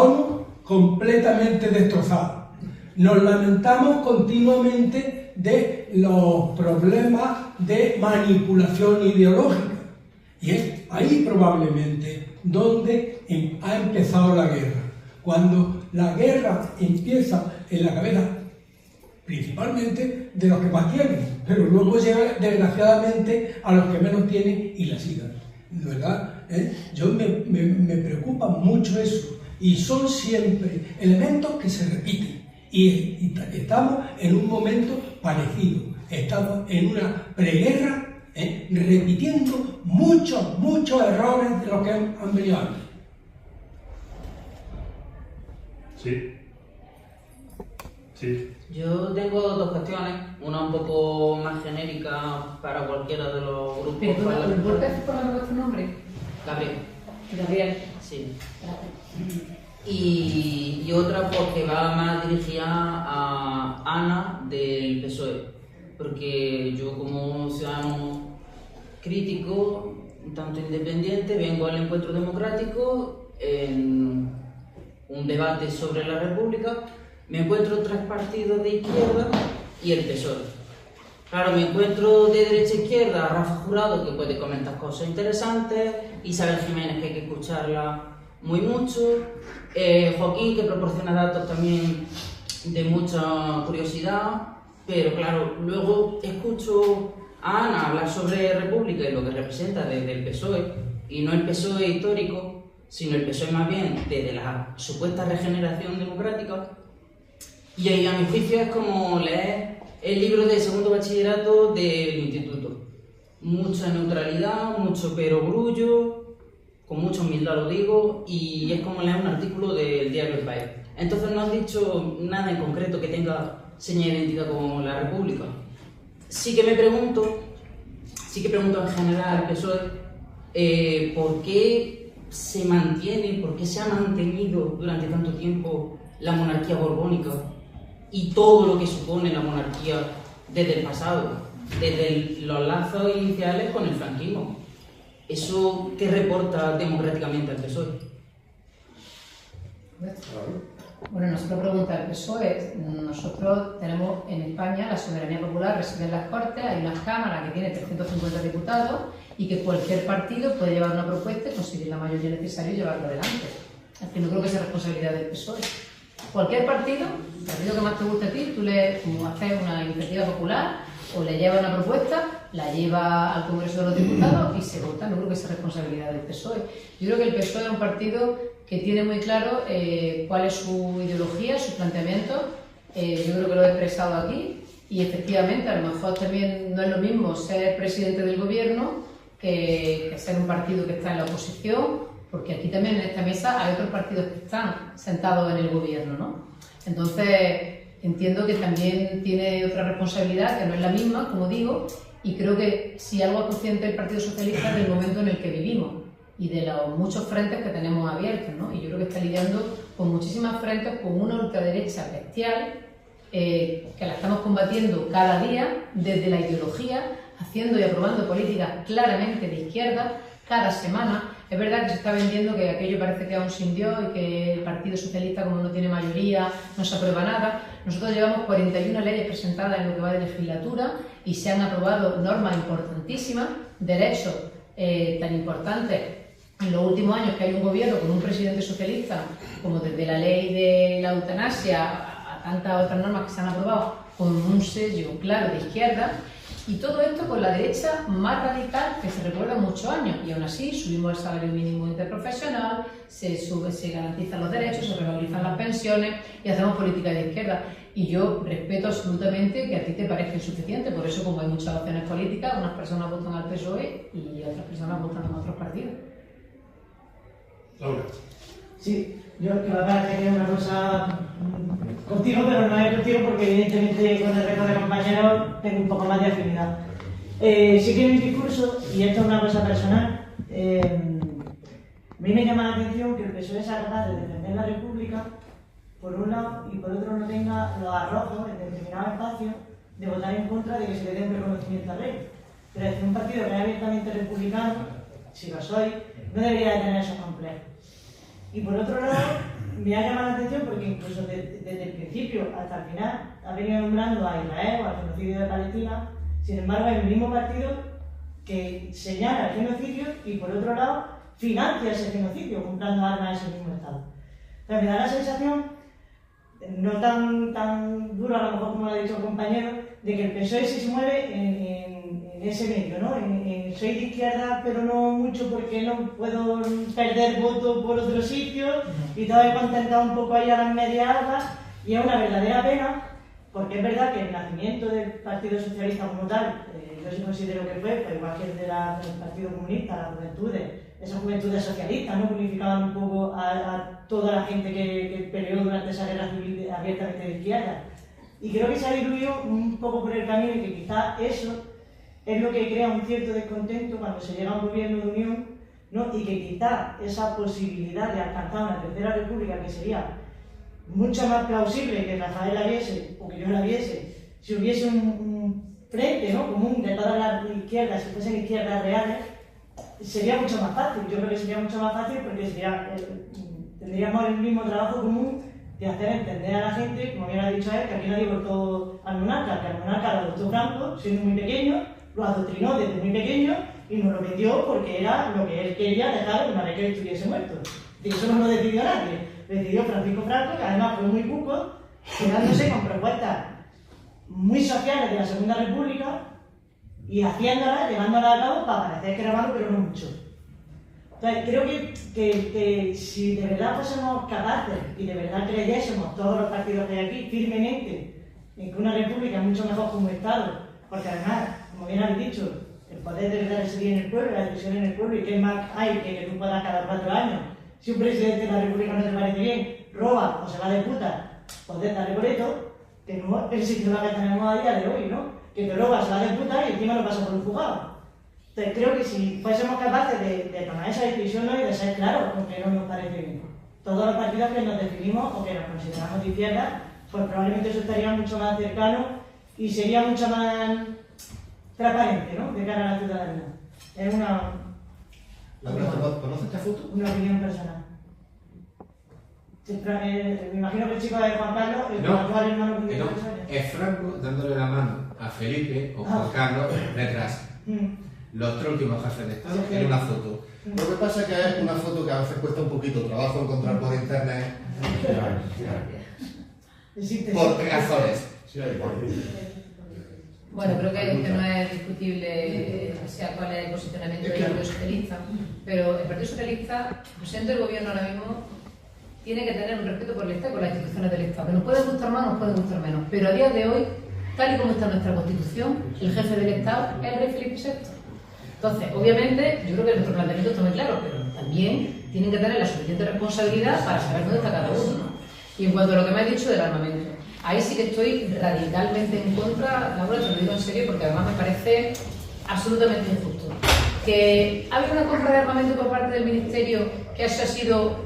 ONU completamente destrozada. Nos lamentamos continuamente de los problemas de manipulación ideológica. Y es ahí probablemente donde ha empezado la guerra. Cuando la guerra empieza en la cabeza, principalmente de los que más tienen, pero luego llega desgraciadamente a los que menos tienen y la sigan. ¿Verdad? Yo me preocupa mucho eso, y son siempre elementos que se repiten, y estamos en un momento parecido, estamos en una preguerra, repitiendo muchos errores de los que han venido antes. Sí. Sí. Yo tengo dos cuestiones, una un poco más genérica para cualquiera de los grupos. ¿Pero por qué haces por vuestro nombre? Gabriel. Gabriel. Sí. Y otra porque va más dirigida a Ana del PSOE, porque yo como ciudadano crítico, tanto independiente, vengo al Encuentro Democrático en un debate sobre la República. Me encuentro 3 partidos de izquierda y el PSOE. Claro, me encuentro de derecha a izquierda a Rafa Jurado, que puede comentar cosas interesantes, Isabel Jiménez, que hay que escucharla muy mucho, Joaquín, que proporciona datos también de mucha curiosidad, pero claro, luego escucho a Ana hablar sobre República y lo que representa desde el PSOE, y no el PSOE histórico, sino el PSOE más bien desde la supuesta regeneración democrática. Y ahí, a mi juicio, es como leer el libro de segundo bachillerato del instituto. Mucha neutralidad, mucho perogrullo, con mucha humildad lo digo, y es como leer un artículo del diario El País. Entonces no has dicho nada en concreto que tenga seña de identidad como la República. Sí que pregunto en general al PSOE por qué se mantiene, por qué se ha mantenido durante tanto tiempo la monarquía borbónica y todo lo que supone la monarquía desde el pasado, desde los lazos iniciales con el franquismo. ¿Eso qué reporta democráticamente al PSOE? Bueno, nosotros pregunta el PSOE. Nosotros tenemos en España la soberanía popular, reside en las Cortes, hay una Cámara que tiene 350 diputados y que cualquier partido puede llevar una propuesta y conseguir la mayoría necesaria y llevarla adelante. Es que no creo que sea responsabilidad del PSOE. Cualquier partido, el partido que más te guste a ti, tú le haces una iniciativa popular o le llevas una propuesta, la lleva al Congreso de los Diputados y se vota. No creo que sea responsabilidad del PSOE. Yo creo que el PSOE es un partido que tiene muy claro cuál es su ideología, su planteamiento. Yo creo que lo he expresado aquí y efectivamente a lo mejor también no es lo mismo ser presidente del gobierno que ser un partido que está en la oposición, porque aquí también en esta mesa hay otros partidos que están sentados en el gobierno, ¿no? Entonces entiendo que también tiene otra responsabilidad que no es la misma, como digo, y creo que si algo es consciente el Partido Socialista es del momento en el que vivimos y de los muchos frentes que tenemos abiertos, ¿no? Y yo creo que está lidiando con muchísimas frentes, con una ultraderecha bestial que la estamos combatiendo cada día desde la ideología, haciendo y aprobando políticas claramente de izquierda cada semana. Es verdad que se está vendiendo que aquello parece que es un sin Dios y que el Partido Socialista, como no tiene mayoría, no se aprueba nada. Nosotros llevamos 41 leyes presentadas en lo que va de legislatura y se han aprobado normas importantísimas, derechos tan importantes en los últimos años, que hay un gobierno con un presidente socialista, como desde la ley de la eutanasia a tantas otras normas que se han aprobado con un sello claro de izquierda. Y todo esto con la derecha más radical que se recuerda muchos años. Y aún así subimos el salario mínimo interprofesional, se garantizan los derechos, se revalorizan las pensiones y hacemos política de izquierda. Y yo respeto absolutamente que a ti te parezca insuficiente. Por eso, como hay muchas opciones políticas, unas personas votan al PSOE y otras personas votan a otros partidos. Laura. Sí, yo me parece que es una cosa contigo, pero no es contigo porque evidentemente con el resto de compañeros tengo un poco más de afinidad. Sí que en mi discurso, y esto es una cosa personal, a mí me llama la atención que el PSOE sea capaz de defender la República por un lado y por otro no tenga los arrojos en determinados espacios de votar en contra de que se le dé un reconocimiento al rey. Pero es que un partido que es abiertamente republicano, si lo soy, no debería de tener esos complejos. Y por otro lado, me ha llamado la atención porque incluso desde el principio hasta el final ha venido nombrando a Israel o al genocidio de Palestina. Sin embargo, es el mismo partido que señala el genocidio y por otro lado financia ese genocidio comprando armas a ese mismo Estado. Entonces me da la sensación, no tan duro a lo mejor como lo ha dicho el compañero, de que el PSOE se mueve en ese medio, ¿no? Soy de izquierda, pero no mucho porque no puedo perder votos por otros sitios y todo he contentado un poco ahí a las medias altas y es una verdadera pena porque es verdad que el nacimiento del Partido Socialista como tal, yo sí considero que fue, pues igual que el del Partido Comunista, las juventudes, esas juventudes socialistas, ¿no? Unificaban un poco a toda la gente que peleó durante esa guerra civil abiertamente de izquierda. Y creo que se ha diluido un poco por el camino y que quizás eso es lo que crea un cierto descontento cuando se llega a un gobierno de unión, ¿no? Y que quizás esa posibilidad de alcanzar una tercera república que sería mucho más plausible que Rafael la viese o que yo la viese, si hubiese un frente, ¿no? común de todas las izquierdas, si fuesen izquierdas reales, sería mucho más fácil. Yo creo que sería mucho más fácil porque tendríamos el mismo trabajo común de hacer entender a la gente, como bien ha dicho él, que aquí nadie votó al monarca, que al monarca lo votó Franco, siendo muy pequeño, lo adoctrinó desde muy pequeño y nos lo vendió porque era lo que él quería dejar una vez que él estuviese muerto. Y eso no lo decidió nadie, lo decidió Francisco Franco, que además fue muy cuco, quedándose con propuestas muy sociales de la Segunda República y haciéndolas, llevándolas a cabo para parecer que era malo, pero no mucho. Entonces, creo que si de verdad fuésemos capaces y de verdad creyésemos todos los partidos que hay aquí firmemente en que una república es mucho mejor que un Estado, porque además, como bien habéis dicho, el poder de verdad residir en el pueblo, la decisión en el pueblo, y qué más hay que tú puedas cada 4 años. Si un presidente de la república no te parece bien, roba o se va de puta, poder darle por esto, que no es el sistema que tenemos a día de hoy, ¿no? Que te roba, se va de puta y encima lo pasa por un juzgado. Entonces creo que si fuésemos capaces de tomar esa decisión y de ser claros con que no nos parece bien, todos los partidos que nos definimos o que nos consideramos de izquierda, pues probablemente eso estaría mucho más cercano y sería mucho más transparente, ¿no? De cara a la ciudadanía. Es una... ¿Conoces esta foto? Una opinión personal. Me imagino que el chico de Juan Carlos, el actual hermano de no, es Franco dándole la mano a Felipe o Juan Carlos detrás. Los 3 últimos jefes de Estado en una foto. Lo que pasa es que es una foto que a veces cuesta un poquito trabajo encontrar por internet. ¿Por qué razones? Bueno, creo que no es discutible sea cuál es el posicionamiento del Partido Socialista, pero el Partido Socialista, el presidente del gobierno ahora mismo, tiene que tener un respeto por el Estado y por las instituciones del Estado. Que nos pueden gustar más, nos pueden gustar menos, pero a día de hoy, tal y como está nuestra Constitución, el jefe del Estado es el rey Felipe VI. Entonces, obviamente, yo creo que nuestro planteamiento está muy claro, pero también tienen que tener la suficiente responsabilidad para saber dónde está cada uno, ¿no? Y en cuanto a lo que me has dicho del armamento, ahí sí que estoy radicalmente en contra, Laura, te lo digo en serio, porque además me parece absolutamente injusto. Que haya una compra de armamento por parte del Ministerio, que eso ha sido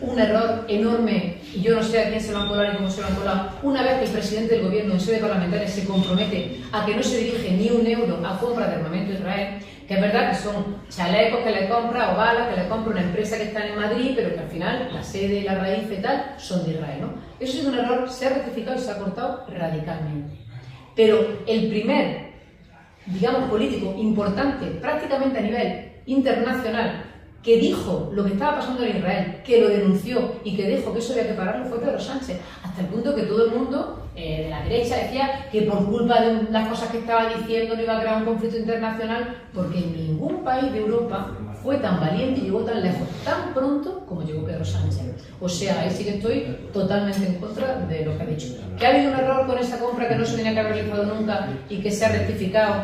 un error enorme, y yo no sé a quién se lo han colado y cómo se lo han colado, una vez que el presidente del gobierno en sede parlamentaria se compromete a que no se dirige ni un euro a compra de armamento a Israel, que es verdad que son chalecos que le compra o balas que le compra una empresa que está en Madrid, pero que al final la sede y la raíz y tal son de Israel, ¿no? Eso es un error, se ha rectificado y se ha cortado radicalmente. Pero el primer, digamos, político importante, prácticamente a nivel internacional, que dijo lo que estaba pasando en Israel, que lo denunció y que dijo que eso había que pararlo fue Pedro Sánchez, hasta el punto que todo el mundo de la derecha decía que por culpa de las cosas que estaba diciendo no iba a crear un conflicto internacional, porque ningún país de Europa fue tan valiente y llegó tan lejos, tan pronto como llegó Pedro Sánchez. O sea, ahí sí que estoy totalmente en contra de lo que ha dicho. ¿Que ha habido un error con esa compra que no se tenía que haber realizado nunca y que se ha rectificado?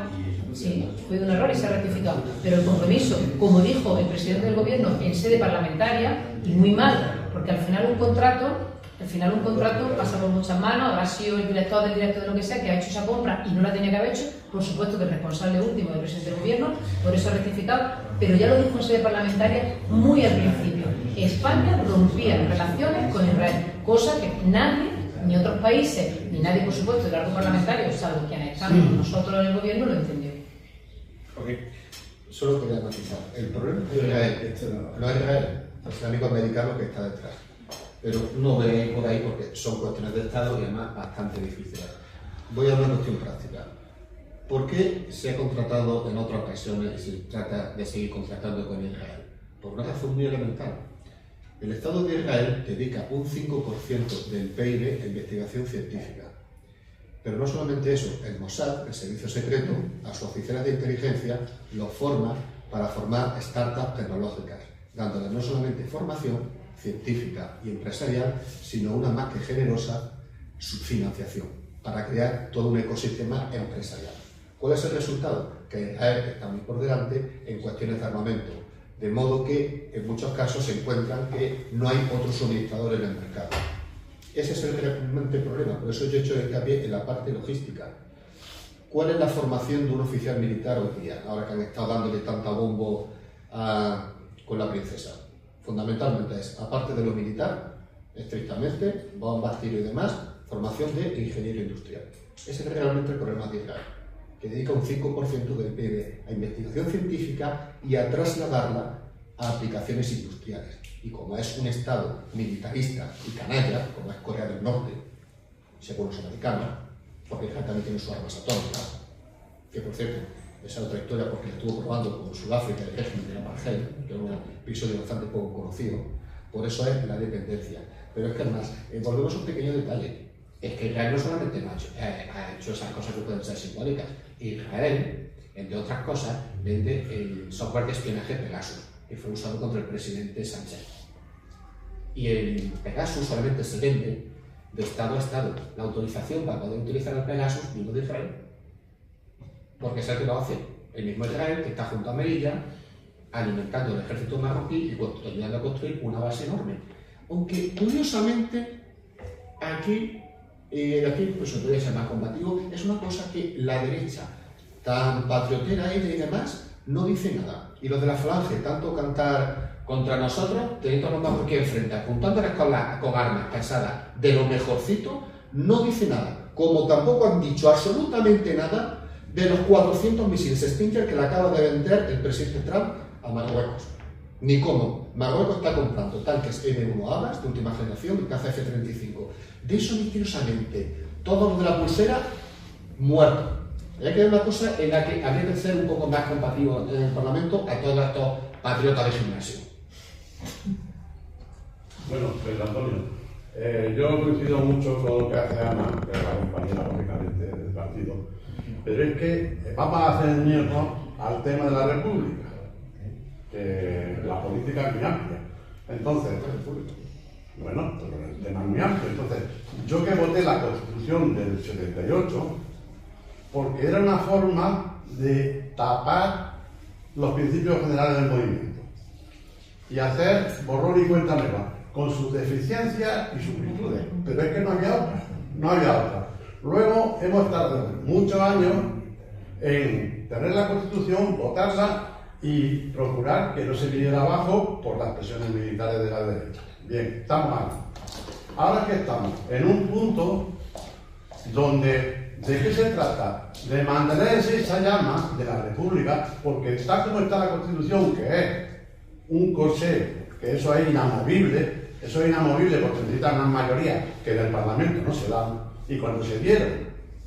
Sí, fue un error y se ha rectificado. Pero el compromiso, como dijo el presidente del gobierno en sede parlamentaria, y muy mal, porque al final un contrato pasa por muchas manos, habrá sido el director del director de lo que sea que ha hecho esa compra y no la tenía que haber hecho, por supuesto que el responsable último del presidente del gobierno, por eso ha rectificado, pero ya lo dijo en sede parlamentaria muy al principio. España rompía relaciones con Israel, cosa que nadie, ni otros países, ni nadie, por supuesto, del arco parlamentario, salvo quienes estamos nosotros en el gobierno, lo entendió. Okay. Solo quería matizar. El problema de Israel no es Israel, es el amigo americano que está detrás. Pero no veis por ahí porque son cuestiones de Estado y además bastante difíciles. Voy a una cuestión práctica. ¿Por qué se ha contratado en otras ocasiones y se trata de seguir contratando con Israel? Por una razón muy elemental. El Estado de Israel dedica un 5% del PIB a investigación científica. Pero no solamente eso, el Mossad, el servicio secreto, a sus oficiales de inteligencia los forma para formar startups tecnológicas, dándoles no solamente formación científica y empresarial, sino una más que generosa subfinanciación para crear todo un ecosistema empresarial. ¿Cuál es el resultado? Que Israel está muy por delante en cuestiones de armamento, de modo que en muchos casos se encuentran que no hay otro suministrador en el mercado. Ese es realmente el problema, por eso yo he hecho hincapié en la parte logística. ¿Cuál es la formación de un oficial militar hoy día, ahora que han estado dándole tanta bombo con la princesa? Fundamentalmente es, aparte de lo militar, estrictamente, bombas, tiro y demás, formación de ingeniero industrial. Ese es realmente el problema de Israel, que dedica un 5% del PIB a investigación científica y a trasladarla a aplicaciones industriales. Y como es un Estado militarista y canalla, como es Corea del Norte, según los americanos, porque Israel también tiene sus armas atómicas, que por cierto, esa es otra historia porque la estuvo probando con Sudáfrica el régimen del apartheid, que es un episodio bastante poco conocido, por eso es la dependencia. Pero es que además, volvemos a un pequeño detalle, es que Israel no solamente no ha hecho esas cosas que pueden ser simbólicas, Israel, entre otras cosas, vende el software de espionaje Pegasus. y fue usado contra el presidente Sánchez. Y el Pegasus solamente se vende de Estado a Estado. La autorización para poder utilizar el Pegasus vino de Israel. Porque es el que lo hace el mismo Israel, que está junto a Melilla, alimentando el ejército marroquí y terminando a construir una base enorme. Aunque, curiosamente, aquí pues podría ser más combativo, es una cosa que la derecha, tan patriotera y demás, no dice nada. Y los de la falange, tanto cantar contra nosotros, teniendo los más que enfrentar, juntándoles con armas pesadas de lo mejorcito, no dice nada. Como tampoco han dicho absolutamente nada de los 400 misiles Stinger que le acaba de vender el presidente Trump a Marruecos. Ni cómo Marruecos está comprando tanques M1 Abrams de última generación, de caza F-35. De eso misteriosamente, todo lo de la pulsera, muerto. Ya que es una cosa en la que habría que ser un poco más compatible en el Parlamento a todos estos patriotas de gimnasio. Bueno, Pedro Antonio, yo coincido mucho con lo que hace Ana, que es la compañera lógicamente del partido, pero es que vamos a hacer mierda al tema de la República, que la política es muy amplia. Entonces, bueno, pero el tema es muy amplio. Entonces, yo que voté la Constitución del 78, porque era una forma de tapar los principios generales del movimiento y hacer borrón y cuenta nueva, con sus deficiencias y sus virtudes. Pero es que no había otra, no había otra. Luego hemos tardado muchos años en tener la Constitución, votarla y procurar que no se viniera abajo por las presiones militares de la derecha. Bien, estamos ahí. Ahora que estamos en un punto donde, ¿de qué se trata? De mantener esa llama de la República, porque tal como está la Constitución, que es un corsé, que eso es inamovible porque necesitan una mayoría que del Parlamento no se dan, y cuando se dieron,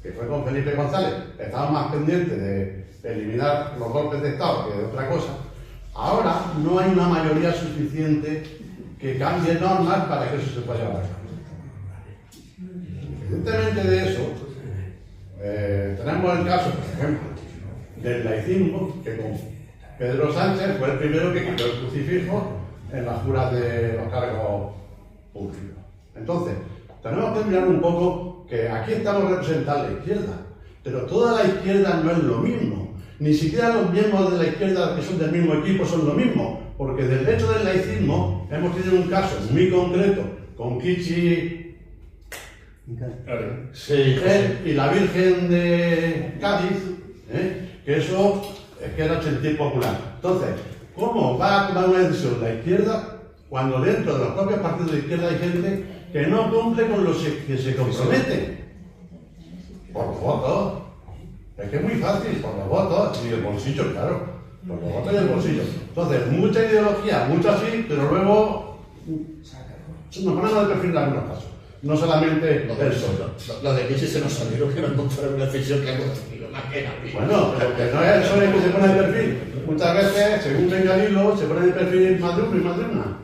que fue con Felipe González, estaban más pendientes de eliminar los golpes de Estado que de otra cosa. Ahora no hay una mayoría suficiente que cambie normas para que eso se pueda llevar a cabo. Independientemente de eso, tenemos el caso, por ejemplo, del laicismo, que con Pedro Sánchez fue el primero que quitó el crucifijo en las juras de los cargos públicos. Entonces, tenemos que mirar un poco que aquí estamos representando la izquierda, pero toda la izquierda no es lo mismo. Ni siquiera los miembros de la izquierda que son del mismo equipo son lo mismo, porque del hecho del laicismo hemos tenido un caso muy concreto con Kichi y la Virgen de Cádiz, que eso es que era el sentir popular. Entonces, ¿cómo va a tomar una decisión la izquierda cuando dentro de los propios partidos de izquierda hay gente que no cumple con los que se compromete? Por los votos. Es que es muy fácil, por los votos y el bolsillo, claro. Por los votos y el bolsillo. Entonces, mucha ideología, mucho así, pero luego nos ponemos de perfil en algunos casos. No solamente Los de Kichi se nos salieron que no encontraron una decisión que hemos tenido más que nada. Bueno, pero que no es eso que se pone de perfil. Muchas veces, según venga el hilo, se pone de perfil más de uno y más de una.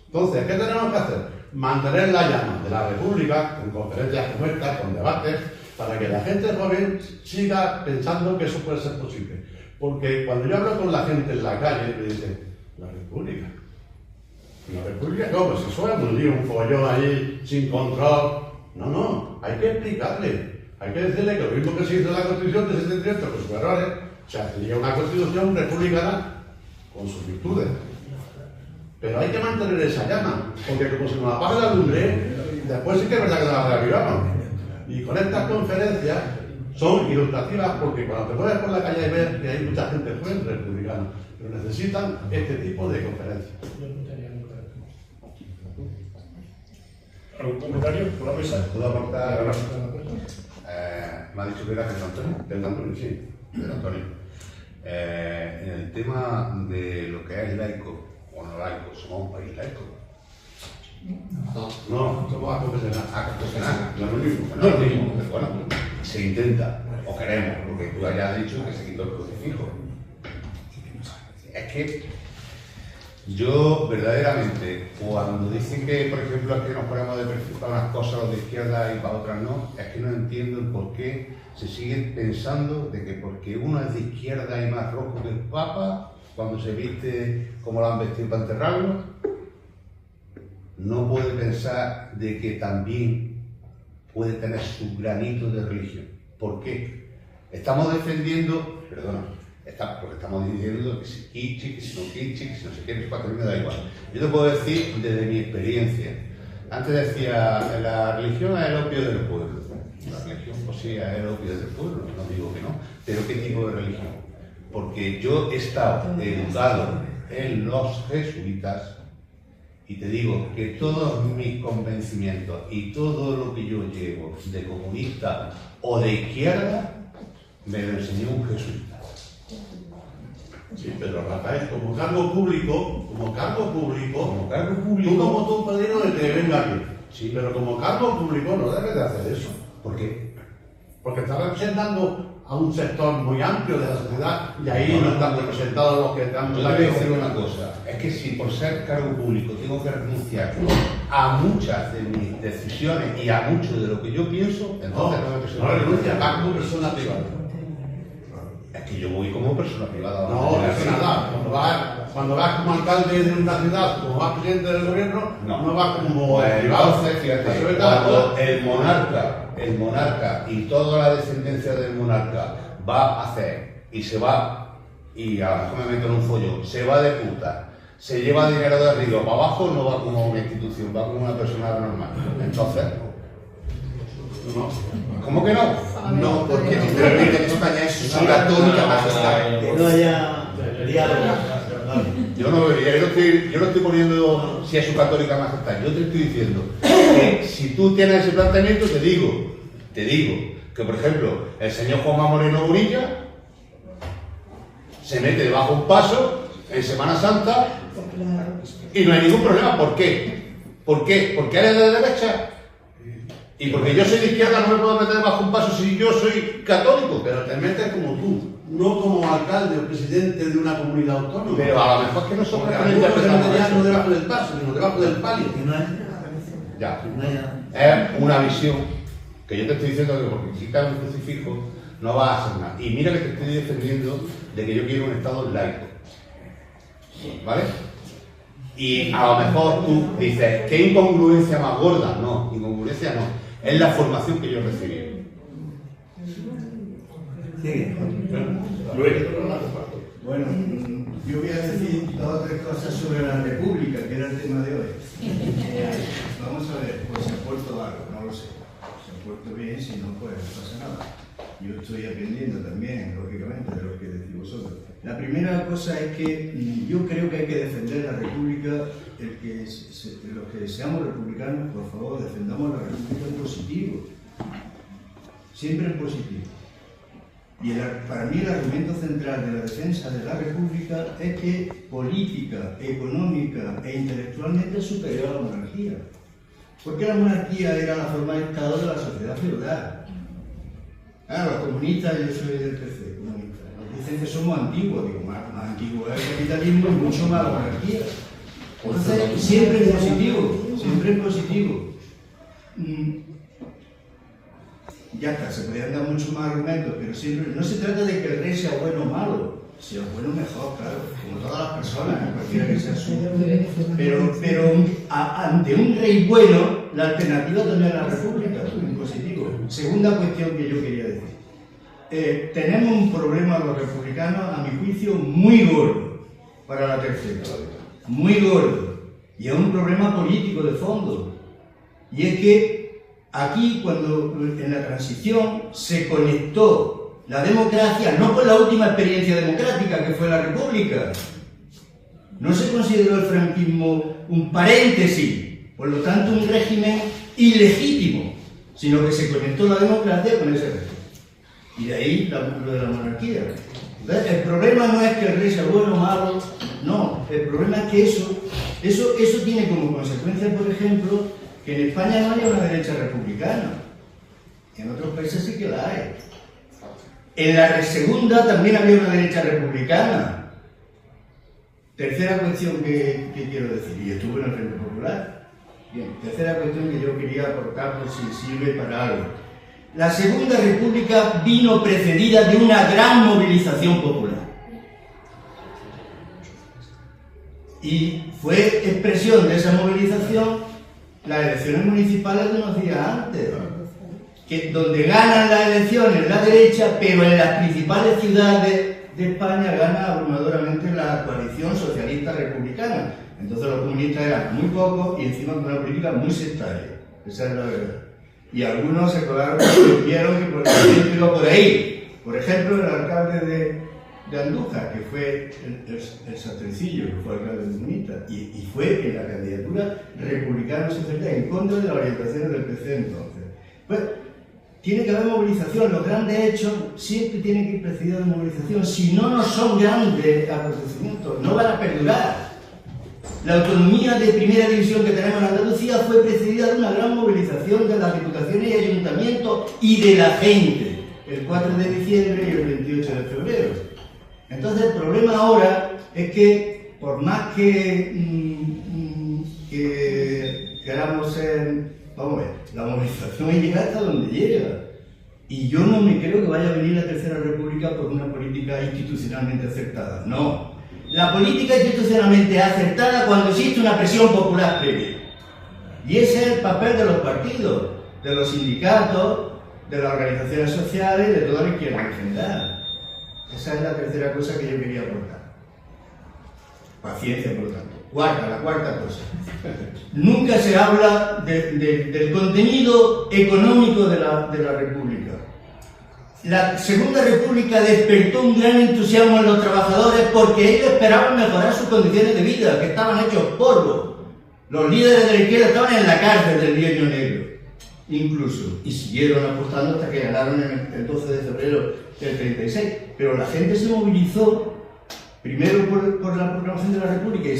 Entonces, ¿qué tenemos que hacer? Mantener la llama de la República, con conferencias como esta, con debates, para que la gente joven siga pensando que eso puede ser posible. Porque cuando yo hablo con la gente en la calle, me dicen, la República. ¿La República cómo? Si suena un lío, un follón ahí, sin control. No, hay que explicarle. Hay que decirle que lo mismo que se hizo en la Constitución de 78 con sus errores, se hacía una Constitución republicana con sus virtudes. Pero hay que mantener esa llama, porque como se nos apaga la lumbre, después sí que es verdad que nos la reavivamos. Y con estas conferencias son ilustrativas porque cuando te mueves por la calle y ves que hay mucha gente joven republicana, pero necesitan este tipo de conferencias. ¿Algún comentario por la mesa? ¿Puedo aportar? Me ha dicho que era Pedro Antonio. Pedro Antonio, sí. Pedro Antonio. En el tema de lo que es laico o no laico, somos un país laico. No, somos aconfesional. No es lo mismo. No es lo mismo. Bueno, se intenta, o queremos, porque tú hayas dicho que se quitó el crucifijo. Es que yo, verdaderamente, cuando dicen que, por ejemplo, es que nos ponemos de perfil para unas cosas los de izquierda y para otras no, es que no entiendo el por qué se siguen pensando de que porque uno es de izquierda y más rojo que el Papa, cuando se viste como lo han vestido para enterrarlo, no puede pensar de que también puede tener su granito de religión. ¿Por qué? Estamos defendiendo, porque estamos diciendo que si kitsch, que si no kitsch, que si no sé qué, para que me da igual. Yo te puedo decir desde mi experiencia. Antes decía, la religión es el opio del pueblo. La religión, pues sí, es el opio del pueblo, no digo que no. Pero ¿qué tipo de religión? Porque yo he estado educado en los jesuitas y te digo que todos mis convencimientos y todo lo que yo llevo de comunista o de izquierda me lo enseñó un jesuita. Sí, pero Rafael, como cargo público, tú como tú padrino de que venga aquí. Sí, pero como cargo público no debes de hacer eso. ¿Por qué? Porque estás representando a un sector muy amplio de la sociedad y ahí no están representados los que están... Yo te voy a decir una cosa, es que si por ser cargo público tengo que renunciar a muchas de mis decisiones y a mucho de lo que yo pienso, entonces no renuncias, vas como persona privada. Es que yo voy como persona privada. No, es nada. Cuando vas como alcalde de una ciudad, como vas presidente del gobierno, no vas como privado. Entonces, fíjate, cuando el monarca y toda la descendencia del monarca va a hacer y se va, y a lo mejor me meto en un follón, se va de puta, se lleva dinero de arriba para abajo, no va como una institución, va como una persona normal. Entonces, ¿cómo que no? No, porque literalmente en España es su católica majestad. Que no haya diálogo. Yo no estoy poniendo si es su católica majestad, yo te estoy diciendo que si tú tienes ese planteamiento, te digo que, por ejemplo, el señor Juanma Moreno Bonilla se mete debajo de un paso en Semana Santa y no hay ningún problema. ¿Por qué? ¿Por qué? ¿Porque él es de derecha? Y porque yo soy de izquierda no me puedo meter debajo de un paso si yo soy católico. Pero te metes como tú, no como alcalde o presidente de una comunidad autónoma. Pero a lo mejor es que nosotros no debajo del paso, sino debajo del palio. Ya. Es una visión que yo te estoy diciendo que porque quitas un crucifijo no vas a hacer nada. Y mira que te estoy defendiendo de que yo quiero un Estado laico. ¿Vale? Y a lo mejor tú dices, ¿qué incongruencia más gorda? No, incongruencia no. Es la formación que yo recibí. Sigue. Bueno, yo voy a decir dos o tres cosas sobre la República, que era el tema de hoy. Vamos a ver, pues se ha puesto algo, no lo sé. Se ha puesto bien, si no, pues no pasa nada. Yo estoy aprendiendo también, lógicamente, de lo que decís vosotros. La primera cosa es que yo creo que hay que defender la República, los que seamos republicanos, por favor, defendamos la República en positivo. Siempre en positivo. Y para mí el argumento central de la defensa de la República es que política, económica e intelectualmente es superior a la monarquía. Porque la monarquía era la forma de Estado de la sociedad feudal. Los comunistas, yo soy del PC, comunista, nos dicen que somos antiguos, digo, más antiguo es el capitalismo y mucho más la monarquía. Entonces, siempre en positivo, siempre en positivo. Ya está, se podrían dar muchos más argumentos, pero siempre, no se trata de que el rey sea bueno o malo, si es bueno mejor, claro, como todas las personas, cualquiera que sea su. Pero ante un rey bueno, la alternativa también es la república, en positivo. Segunda cuestión que yo quería decir. Tenemos un problema los republicanos, a mi juicio, muy gordo para la tercera, muy gordo, y es un problema político de fondo, y es que aquí, cuando en la transición se conectó la democracia, no con la última experiencia democrática que fue la República, no se consideró el franquismo un paréntesis, por lo tanto un régimen ilegítimo, sino que se conectó la democracia con ese régimen. Y de ahí lo de la monarquía. Entonces, el problema no es que el rey sea bueno o malo, no, el problema es que eso tiene como consecuencia, por ejemplo, que en España no haya una derecha republicana. En otros países sí que la hay. En la segunda también había una derecha republicana. Tercera cuestión que quiero decir, y estuve en el Frente Popular. Bien, tercera cuestión que yo quería aportar por si sirve para algo. La Segunda República vino precedida de una gran movilización popular. Y fue expresión de esa movilización las elecciones municipales de unos días antes, donde ganan las elecciones la derecha, pero en las principales ciudades de España gana abrumadoramente la coalición socialista republicana. Entonces los comunistas eran muy pocos y encima con una política muy sectaria. Esa es la verdad. Y algunos se colaron y vieron que por el iba por ahí. Por ejemplo, el alcalde de Andújar, que fue el Satricillo, que fue alcalde comunista, y fue en la candidatura republicana socialista en contra de las orientaciones del PC entonces. Pues tiene que haber movilización, los grandes hechos siempre tienen que ir precedidos de movilización, si no, no son grandes acontecimientos, no van a perdurar. La autonomía de primera división que tenemos en Andalucía fue precedida de una gran movilización de las diputaciones y ayuntamientos y de la gente, el 4 de diciembre y el 28 de febrero. Entonces el problema ahora es que, por más que queramos ser, vamos a ver, la movilización llega hasta donde llega. Y yo no me creo que vaya a venir la Tercera República por una política institucionalmente acertada. No. La política institucionalmente acertada cuando existe una presión popular previa. Y ese es el papel de los partidos, de los sindicatos, de las organizaciones sociales, de toda la izquierda en general. Esa es la tercera cosa que yo quería aportar. Paciencia, por lo tanto. La cuarta cosa. Nunca se habla del contenido económico de la República. La Segunda República despertó un gran entusiasmo en los trabajadores porque ellos esperaban mejorar sus condiciones de vida, que estaban hechos polvo. Los líderes de la izquierda estaban en la cárcel del Bienio Negro, incluso, y siguieron apostando hasta que ganaron el 12 de febrero del 36. Pero la gente se movilizó primero por la proclamación de la República y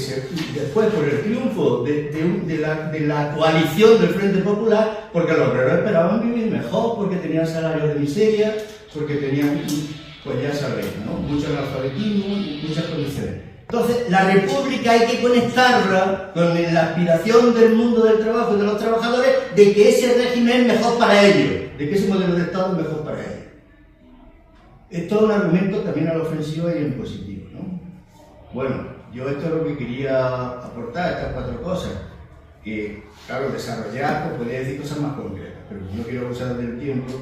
después por el triunfo de la coalición del Frente Popular, porque los obreros esperaban vivir mejor, porque tenían salarios de miseria, porque tenían, pues ya sabéis, ¿no?, mucho analfabetismo y muchas condiciones. Entonces, la República hay que conectarla con la aspiración del mundo del trabajo y de los trabajadores de que ese régimen es mejor para ellos, de que ese modelo de Estado es mejor para ellos. Es todo un argumento también a la ofensiva y en positivo, ¿no? Bueno, yo esto es lo que quería aportar, estas cuatro cosas, que, claro, desarrollar, pues podría decir cosas más concretas, pero no quiero abusar del tiempo.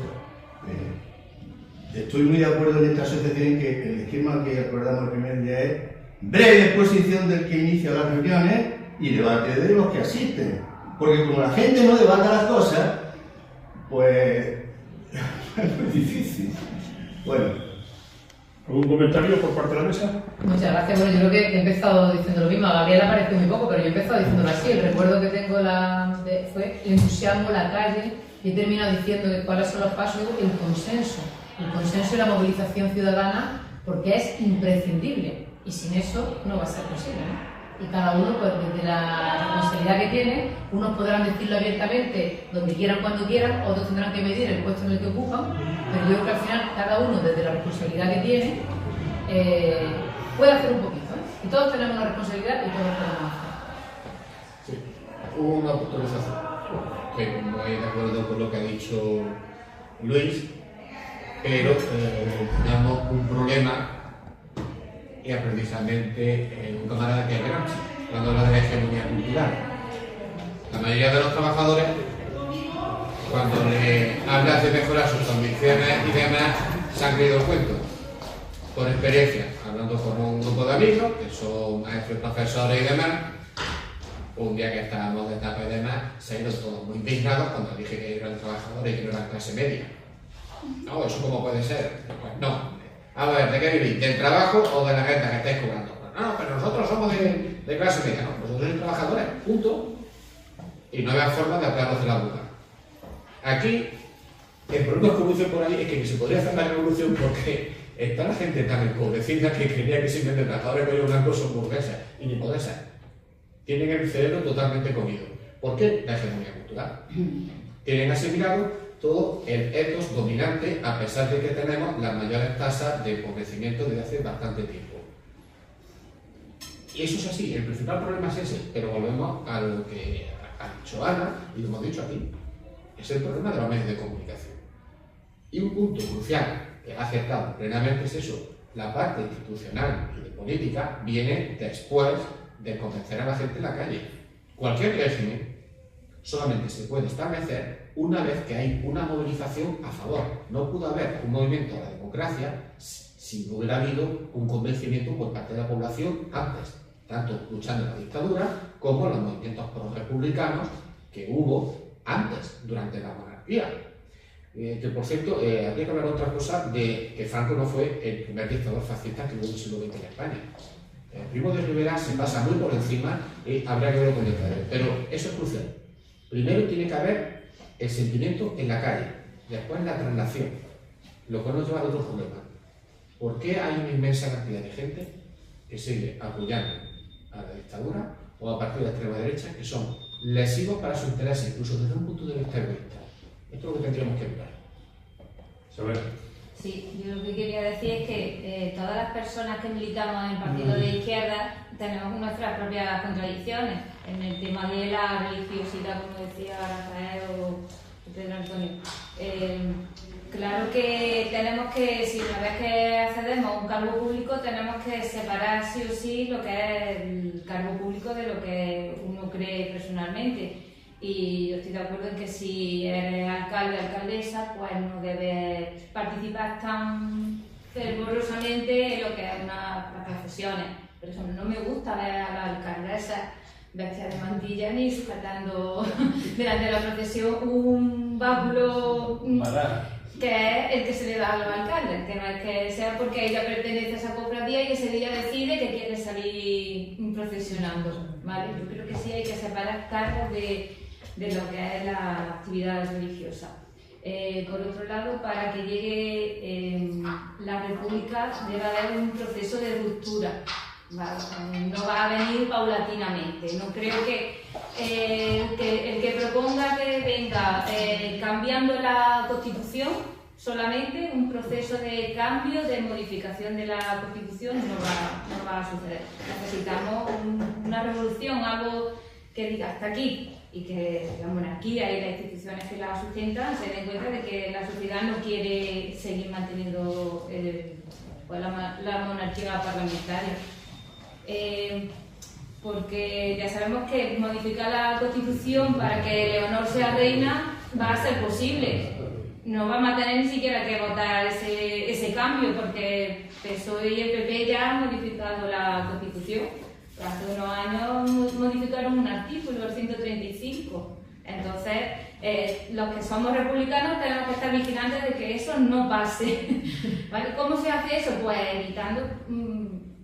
Estoy muy de acuerdo en esta asociación en que el esquema que acordamos el primer día es breve exposición del que inicia las reuniones y debate de los que asisten, porque como la gente no debata las cosas, pues es muy difícil. Bueno. ¿Algún comentario por parte de la mesa? Muchas gracias. Bueno, yo creo que he empezado diciendo lo mismo. A Gabriela le pareció muy poco, pero yo he empezado diciéndolo así. El recuerdo que tengo fue el entusiasmo, la calle, y he terminado diciendo que cuáles son los pasos, el consenso. El consenso y la movilización ciudadana, porque es imprescindible. Y sin eso no va a ser posible, ¿no? Y cada uno, pues desde la responsabilidad que tiene, unos podrán decirlo abiertamente donde quieran, cuando quieran, otros tendrán que medir el puesto en el que ocupan, pero yo creo que al final cada uno desde la responsabilidad que tiene puede hacer un poquito, ¿eh? Y todos tenemos una responsabilidad y todos podemos hacer. Sí, una puntualización. Estoy muy de acuerdo con lo que ha dicho Luis, pero tenemos un problema. Y es precisamente un camarada que es Gramsci, cuando habla de la hegemonía cultural. La mayoría de los trabajadores, cuando le hablas de mejorar sus condiciones y demás, se han creído el cuento. Por experiencia, hablando con un grupo de amigos, que son maestros, profesores y demás, un día que estábamos de etapa y demás, se han ido todos muy indignados cuando dije que eran trabajadores y que no eran clase media. No, ¿eso cómo puede ser? Pues no. A ver, ¿de qué vivís? ¿Del trabajo o de la renta que estáis cobrando? No, pero nosotros somos de clase media, ¿no? Vosotros sois trabajadores, punto. Y no hay forma de hablaros de la duda. Aquí, el problema, como dicen por ahí, es que se podría hacer la revolución porque está la gente tan empobrecida que creía que simplemente trabajadores de cuello blanco son burguesas, y ni puede ser. Tienen el cerebro totalmente comido. ¿Por qué? La hegemonía cultural. Tienen asimilado todo el ethos dominante, a pesar de que tenemos las mayores tasas de empobrecimiento desde hace bastante tiempo. Y eso es así, el principal problema es ese, pero volvemos a lo que ha dicho Ana, y lo hemos dicho aquí, es el problema de los medios de comunicación. Y un punto crucial que ha acertado plenamente es eso, la parte institucional y de política viene después de convencer a la gente en la calle. Cualquier régimen solamente se puede establecer una vez que hay una movilización a favor. No pudo haber un movimiento a la democracia si no hubiera habido un convencimiento por parte de la población antes, tanto luchando en la dictadura como en los movimientos pro-republicanos que hubo antes, durante la monarquía. Que por cierto, habría que hablar otra cosa de que Franco no fue el primer dictador fascista que hubo en el siglo XX en España. Primo de Rivera se pasa muy por encima y habría que verlo con detalle, pero eso es crucial. Primero tiene que haber el sentimiento en la calle, después la traslación, lo cual nos lleva a otro problema. ¿Por qué hay una inmensa cantidad de gente que sigue apoyando a la dictadura o a partidos de extrema derecha que son lesivos para su interés, incluso desde un punto de vista egoísta? Esto es lo que tendríamos que mirar. ¿Sabes? Sí, yo lo que quería decir es que todas las personas que militamos en el partido de izquierda tenemos nuestras propias contradicciones en el tema de la religiosidad, como decía Rafael o Pedro Antonio. Claro que tenemos que, si una vez que accedemos a un cargo público, tenemos que separar sí o sí lo que es el cargo público de lo que uno cree personalmente. Y yo estoy de acuerdo en que si eres alcalde o alcaldesa, pues no debes participar tan fervorosamente en lo que es las profesiones. Por ejemplo, no me gusta ver a la alcaldesa vestida de mantilla ni sujetando delante de la procesión un báculo que es el que se le da a los alcaldes, que no es que sea porque ella pertenece a esa cofradía y ese día decide que quiere salir procesionando, ¿vale? Yo creo que sí hay que separar cargos de lo que es la actividad religiosa. Por otro lado, para que llegue la República debe haber un proceso de ruptura. No va a venir paulatinamente. No creo que el que proponga que venga cambiando la Constitución, solamente un proceso de cambio, de modificación de la Constitución, no va a suceder. Necesitamos una revolución, algo que diga hasta aquí, y que la monarquía y las instituciones que la sustentan se den cuenta de que la sociedad no quiere seguir manteniendo la monarquía parlamentaria. Porque ya sabemos que modificar la Constitución para que Leonor sea reina va a ser posible. No vamos a tener ni siquiera que votar ese cambio, porque PSOE y el PP ya han modificado la Constitución. Hace unos años modificaron un artículo, el 135. Entonces, los que somos republicanos tenemos que estar vigilantes de que eso no pase. ¿Vale? ¿Cómo se hace eso? Pues evitando,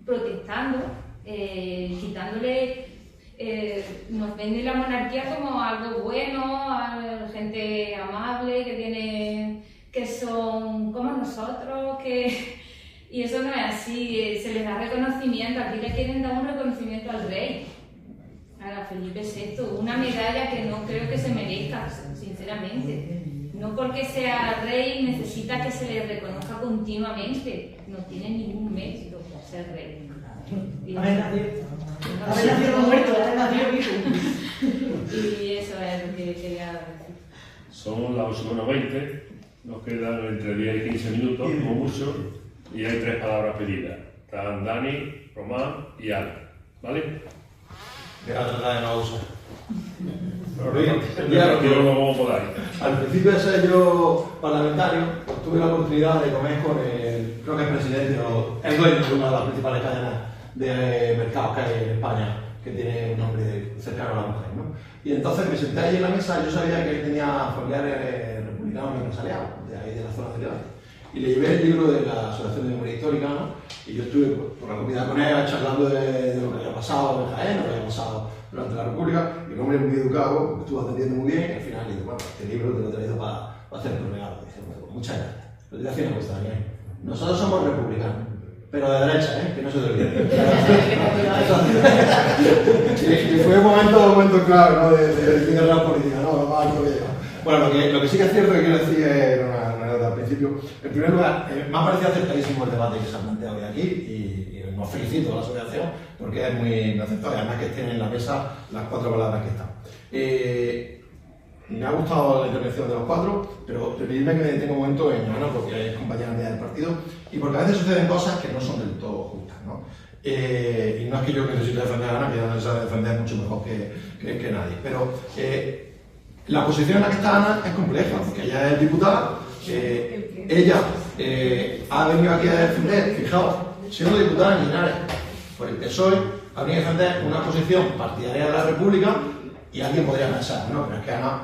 protestando, quitándole... nos vende la monarquía como algo bueno, gente amable, que son como nosotros, y eso no es así, se les da reconocimiento. Aquí le quieren dar un reconocimiento al rey, a Felipe VI, una medalla que no creo que se merezca, sinceramente. No porque sea rey necesita que se le reconozca continuamente, no tiene ningún mérito ser rey. Y eso es lo que quería decir. Son las 8:20, nos quedan entre 10 y 15 minutos, como mucho, y hay 3 palabras pedidas. Están Dani, Román y Ana, ¿vale? Voy a tratar de no usar. Al principio de ser yo parlamentario, pues tuve la oportunidad de comer con el, creo que es presidente o el dueño de una de las principales cadenas de mercados que hay en España, que tiene un nombre cercano a la mujer, ¿no? Y entonces me senté allí en la mesa, yo sabía que él tenía familiares republicanos empresariados, de ahí de la zona de Levante. Y le llevé el libro de la Asociación de Memoria Histórica, ¿no? Y yo estuve por la comida con él, charlando de lo que había pasado en Jaén, lo que había pasado durante la República, y el hombre muy educado, me estuvo atendiendo muy bien, y al final le dije, bueno, este libro te lo he traído para hacer tu regalo. Y dice, bueno, muchas gracias. Pero te voy a decir una cosa, Daniel. Nosotros somos republicanos, pero de derecha, que no se te olvide. Y fue un momento clave, ¿no? De la política, ¿no? Bueno, lo que sí que es cierto que quiero decir es una anécdota al principio. En primer lugar, me ha parecido acertadísimo el debate que se ha planteado hoy aquí y nos felicito a la asociación porque es muy acertado y además que estén en la mesa las 4 palabras que están. Me ha gustado la intervención de los 4, pero permitidme que me detenga un momento en Ana porque es compañera mía del partido y porque a veces suceden cosas que no son del todo justas, ¿no? Y no es que yo necesite defender a Ana, que ella no sabe defender mucho mejor que nadie, pero la posición en la que está Ana es compleja, porque ella es diputada, ella ha venido aquí a defender, fijaos, siendo diputada en Linares, por el PSOE, ha venido a defender una posición partidaria de la República, y alguien podría pensar, no, pero es que Ana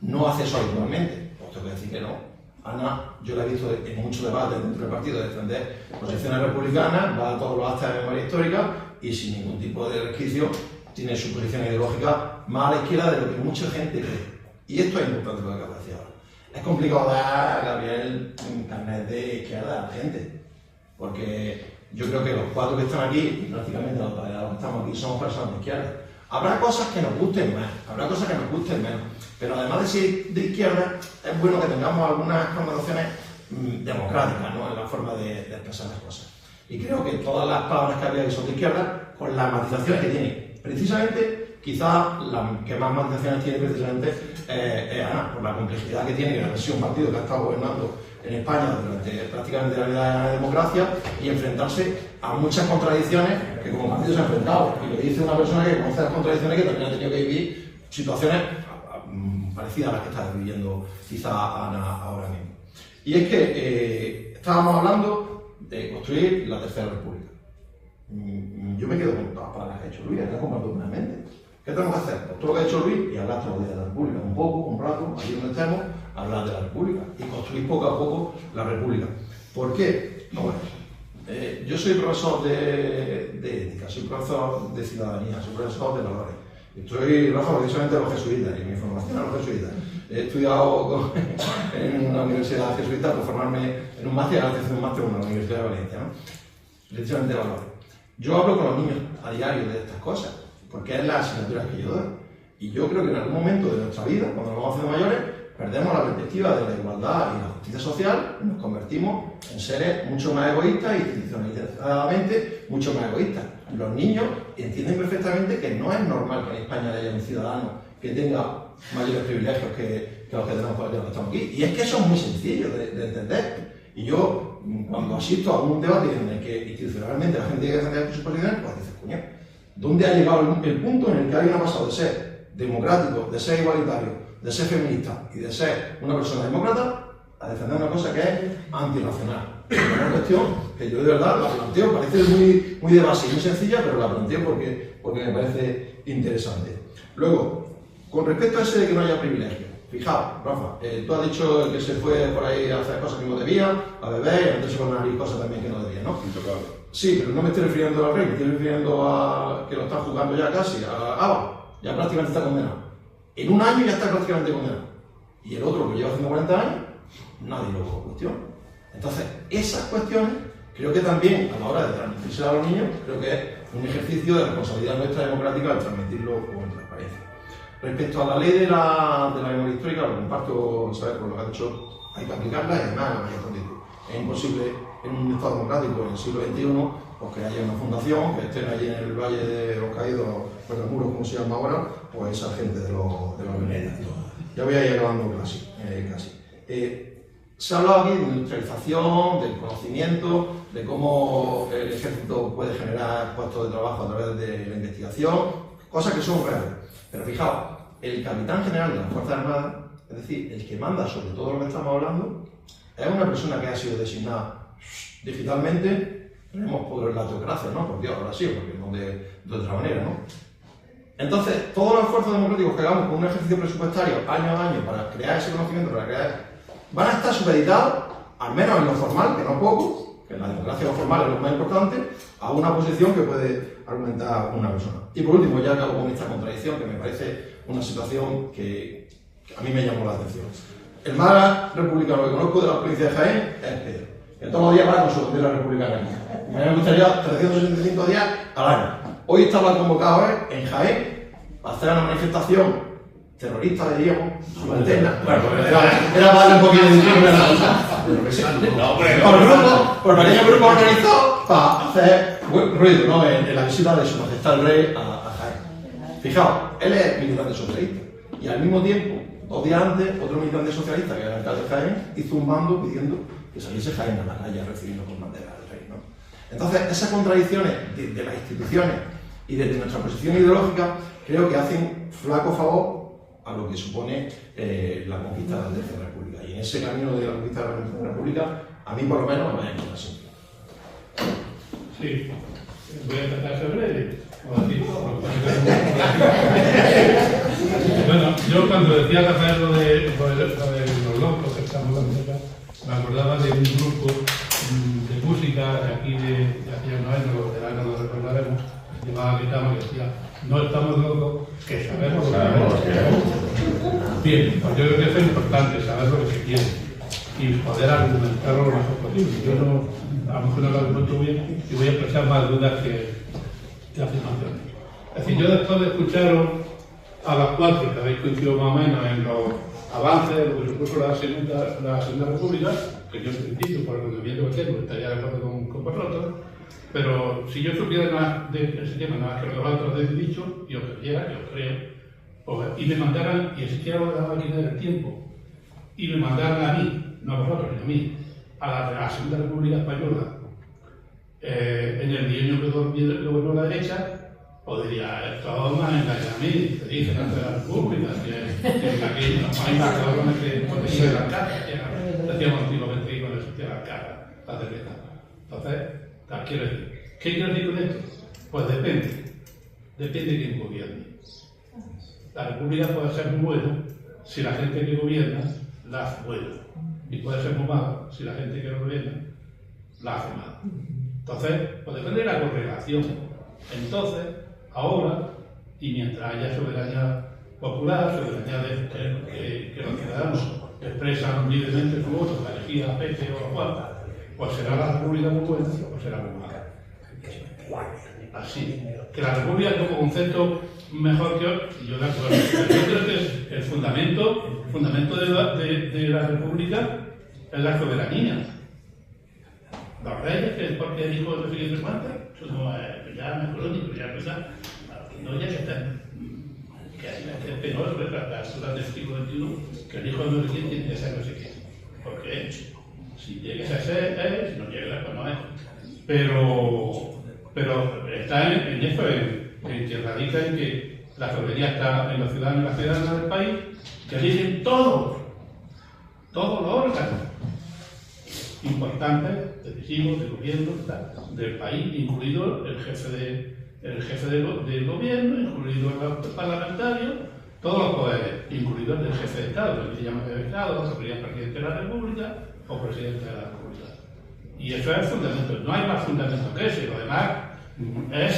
no hace eso habitualmente. Pues tengo que decir que no. Ana, yo la he visto en muchos debates dentro del partido defender posiciones republicanas, va a todos los actos de memoria histórica y sin ningún tipo de resquicio tiene su posición ideológica más a la izquierda de lo que mucha gente cree. Y esto es importante lo que acabo de decir ahora. Es complicado dar, Gabriel, un carnet de izquierda a la gente, porque yo creo que los 4 que están aquí, y prácticamente los que estamos aquí, somos personas de izquierda. Habrá cosas que nos gusten más, habrá cosas que nos gusten menos, pero además de ser de izquierda, es bueno que tengamos algunas connotaciones democráticas, ¿no?, en la forma de expresar las cosas. Y creo que todas las palabras que había que son de izquierda, con las matizaciones que tiene. Precisamente, quizá la que más matizaciones tiene precisamente es Ana, por la complejidad que tiene, que ha sido un partido que ha estado gobernando en España durante prácticamente la vida de la democracia, y enfrentarse a muchas contradicciones que como partido se ha enfrentado. Y lo dice una persona que conoce las contradicciones, que también ha tenido que vivir situaciones parecidas a las que está viviendo quizá Ana ahora mismo. Y es que estábamos hablando de construir la Tercera República. Yo me quedo con todas las palabras que ha hecho Luis, las comparto plenamente. ¿Qué tenemos que hacer? Pues todo lo que ha hecho Luis, y hablar todos los días de la República, un poco, un rato, allí donde estemos, hablar de la República y construir poco a poco la República. ¿Por qué? No, bueno, yo soy profesor de ética, soy profesor de ciudadanía, soy profesor de valores. Estoy trabajando precisamente de los jesuitas, y mi formación es los jesuitas. He estudiado en una universidad jesuita por formarme en un máster, ahora estoy haciendo un máster en la Universidad de Valencia, ¿no?, precisamente de valores. Yo hablo con los niños a diario de estas cosas, porque es la asignatura que yo doy. Y yo creo que en algún momento de nuestra vida, cuando nos vamos haciendo mayores, perdemos la perspectiva de la igualdad y la justicia social y nos convertimos en seres mucho más egoístas y institucionalizadamente mucho más egoístas. Los niños entienden perfectamente que no es normal que en España haya un ciudadano que tenga mayores privilegios que los que tenemos los que estamos aquí. Y es que eso es muy sencillo de entender. Y yo, cuando asisto a un debate en el que institucionalmente la gente tiene que defender sus posiciones, pues dices, coño, ¿dónde ha llegado el punto en el que alguien ha pasado de ser democrático, de ser igualitario, de ser feminista y de ser una persona demócrata a defender una cosa que es antirracional? Es una cuestión que yo de verdad la planteo, parece muy de base y muy sencilla, pero la planteo porque me parece interesante. Luego, con respecto a ese de que no haya privilegio, fijaos, Rafa, tú has dicho que se fue por ahí a hacer cosas que no debía, a beber, y a meterse con nariz cosas también que no debía, ¿no? Sí, pero no me estoy refiriendo al rey, me estoy refiriendo a que lo están juzgando ya casi, a Ava, ya prácticamente está condenado. En un año ya está prácticamente condenado. Y el otro, que lleva haciendo 40 años, nadie lo cuestiona. Entonces, esas cuestiones, creo que también, a la hora de transmitirse a los niños, creo que es un ejercicio de responsabilidad nuestra democrática al transmitirlo con transparencia. Respecto a la ley de la memoria histórica, lo comparto, ¿sabes? Por lo que ha dicho, hay que aplicarla y además la mayor condición. Es imposible en un Estado democrático en el siglo XXI pues que haya una fundación, que estén allí en el Valle de los Caídos, pues los muros, como se llama ahora, pues esa gente de los Venegas. Ya voy a ir acabando casi. Se ha hablado aquí de industrialización, del conocimiento, de cómo el ejército puede generar puestos de trabajo a través de la investigación, cosas que son reales. Pero fijaos, el capitán general de las Fuerzas Armadas, es decir, el que manda sobre todo lo que estamos hablando, es una persona que ha sido designada digitalmente. Tenemos por la teocracia, ¿no? Por Dios, ahora sí, porque no de otra manera, ¿no? Entonces, todos los esfuerzos democráticos que hagamos con un ejercicio presupuestario año a año para crear ese conocimiento, van a estar supeditados, al menos en lo formal, que no poco, que en la democracia lo formal es lo más importante, a una posición que puede argumentar una persona. Y por último, ya acabo con esta contradicción, que me parece una situación que a mí me llamó la atención. El más republicano que conozco de la provincia de Jaén es Pedro, que todos los días va con su bandera republicana aquí. Me gustaría 365 días al año. Hoy estaba convocado en Jaén para hacer una manifestación terrorista, diríamos, subalterna. Bueno, era para darle un poquito de disciplina a la cosa. Por pequeño grupo organizado para hacer ruido, ¿no? En la visita de su majestad el rey a Jaén. Fijaos, él es militante socialista y al mismo tiempo, 2 días antes, otro militante socialista, que era el alcalde de Jaén, hizo un mando pidiendo que saliese Jaén a la calle a recibirlo con bandera del rey, ¿no? Entonces, esas contradicciones de las instituciones y desde nuestra posición ideológica creo que hacen flaco favor a lo que supone la conquista de la Tercera República. Y en ese camino de la conquista de la Tercera República, a mí por lo menos me parece así. Sí, voy a tratar de ser breve. Bueno, yo cuando decía Rafael lo de los locos que estamos dando acá, me acordaba de un grupo de música de aquí de hace unos años, los veteranos lo recordaremos, que llamaba Guitarra, que decía: no estamos locos, que sabemos lo que queremos. Bien, pues yo creo que eso es importante, saber lo que se quiere y poder argumentarlo lo mejor posible. Yo no, a lo mejor no lo argumento bien y voy a expresar más dudas que afirmaciones. Es decir, yo después de escucharos a las cuatro, que habéis coincidido más o menos en los avances de lo que supuso la Segunda República, que yo en principio, por el conocimiento que tengo, estaría de acuerdo con vosotros, pero si yo supiera nada de ese tema, nada que los otros habéis dicho, y os creyera, que os creo, y me mandaran, y siquiera lo dejaba aquí del tiempo, y me mandaran a mí, no a vosotros, sino a mí, a la Segunda República Española, en el bienio que gobernó la derecha, podría esto más engañar a mí, te dije antes de la República, que aquí no hay más cabrones que cuando se las caras, decíamos antiguamente que cuando se hacía las caras, la cerveza. Entonces, quiero decir, ¿qué quiero decir con esto? Pues depende de quién gobierne. La República puede ser muy buena si la gente que gobierna la hace buena, y puede ser muy mala si la gente que gobierna la hace mala. Entonces, pues depende de la correlación. Entonces, ahora, y mientras haya soberanía popular, soberanía que los ciudadanos expresan libremente su voto para elegir a Pepe o a Juan, pues será la República muy buena o será muy mala. Así. Que la República como concepto mejor que otro, y yo de acuerdo. Yo creo que el fundamento de la República es la soberanía. Los reyes, que es porque dijo el presidente Cuanta, eso no es ya anacrónico, ya pensar, no ya que están, que es peor retratar durante el siglo XXI, que el hijo de no sé quién tiene que ser no sé qué. Porque si llegas a ser, si no llegas, pues no es. Pero está en eso, en que radica en que la soberanía está en los ciudadanos y las ciudadanas del país, que eligen todos los órganos importantes, decisivos, del gobierno, del país, incluido el jefe del gobierno, incluido el parlamentario, todos los poderes, incluido el del jefe de Estado, el que se llama jefe de Estado, o sería presidente de la República o presidente de la República. Y eso es el fundamento, no hay más fundamento que ese, lo demás es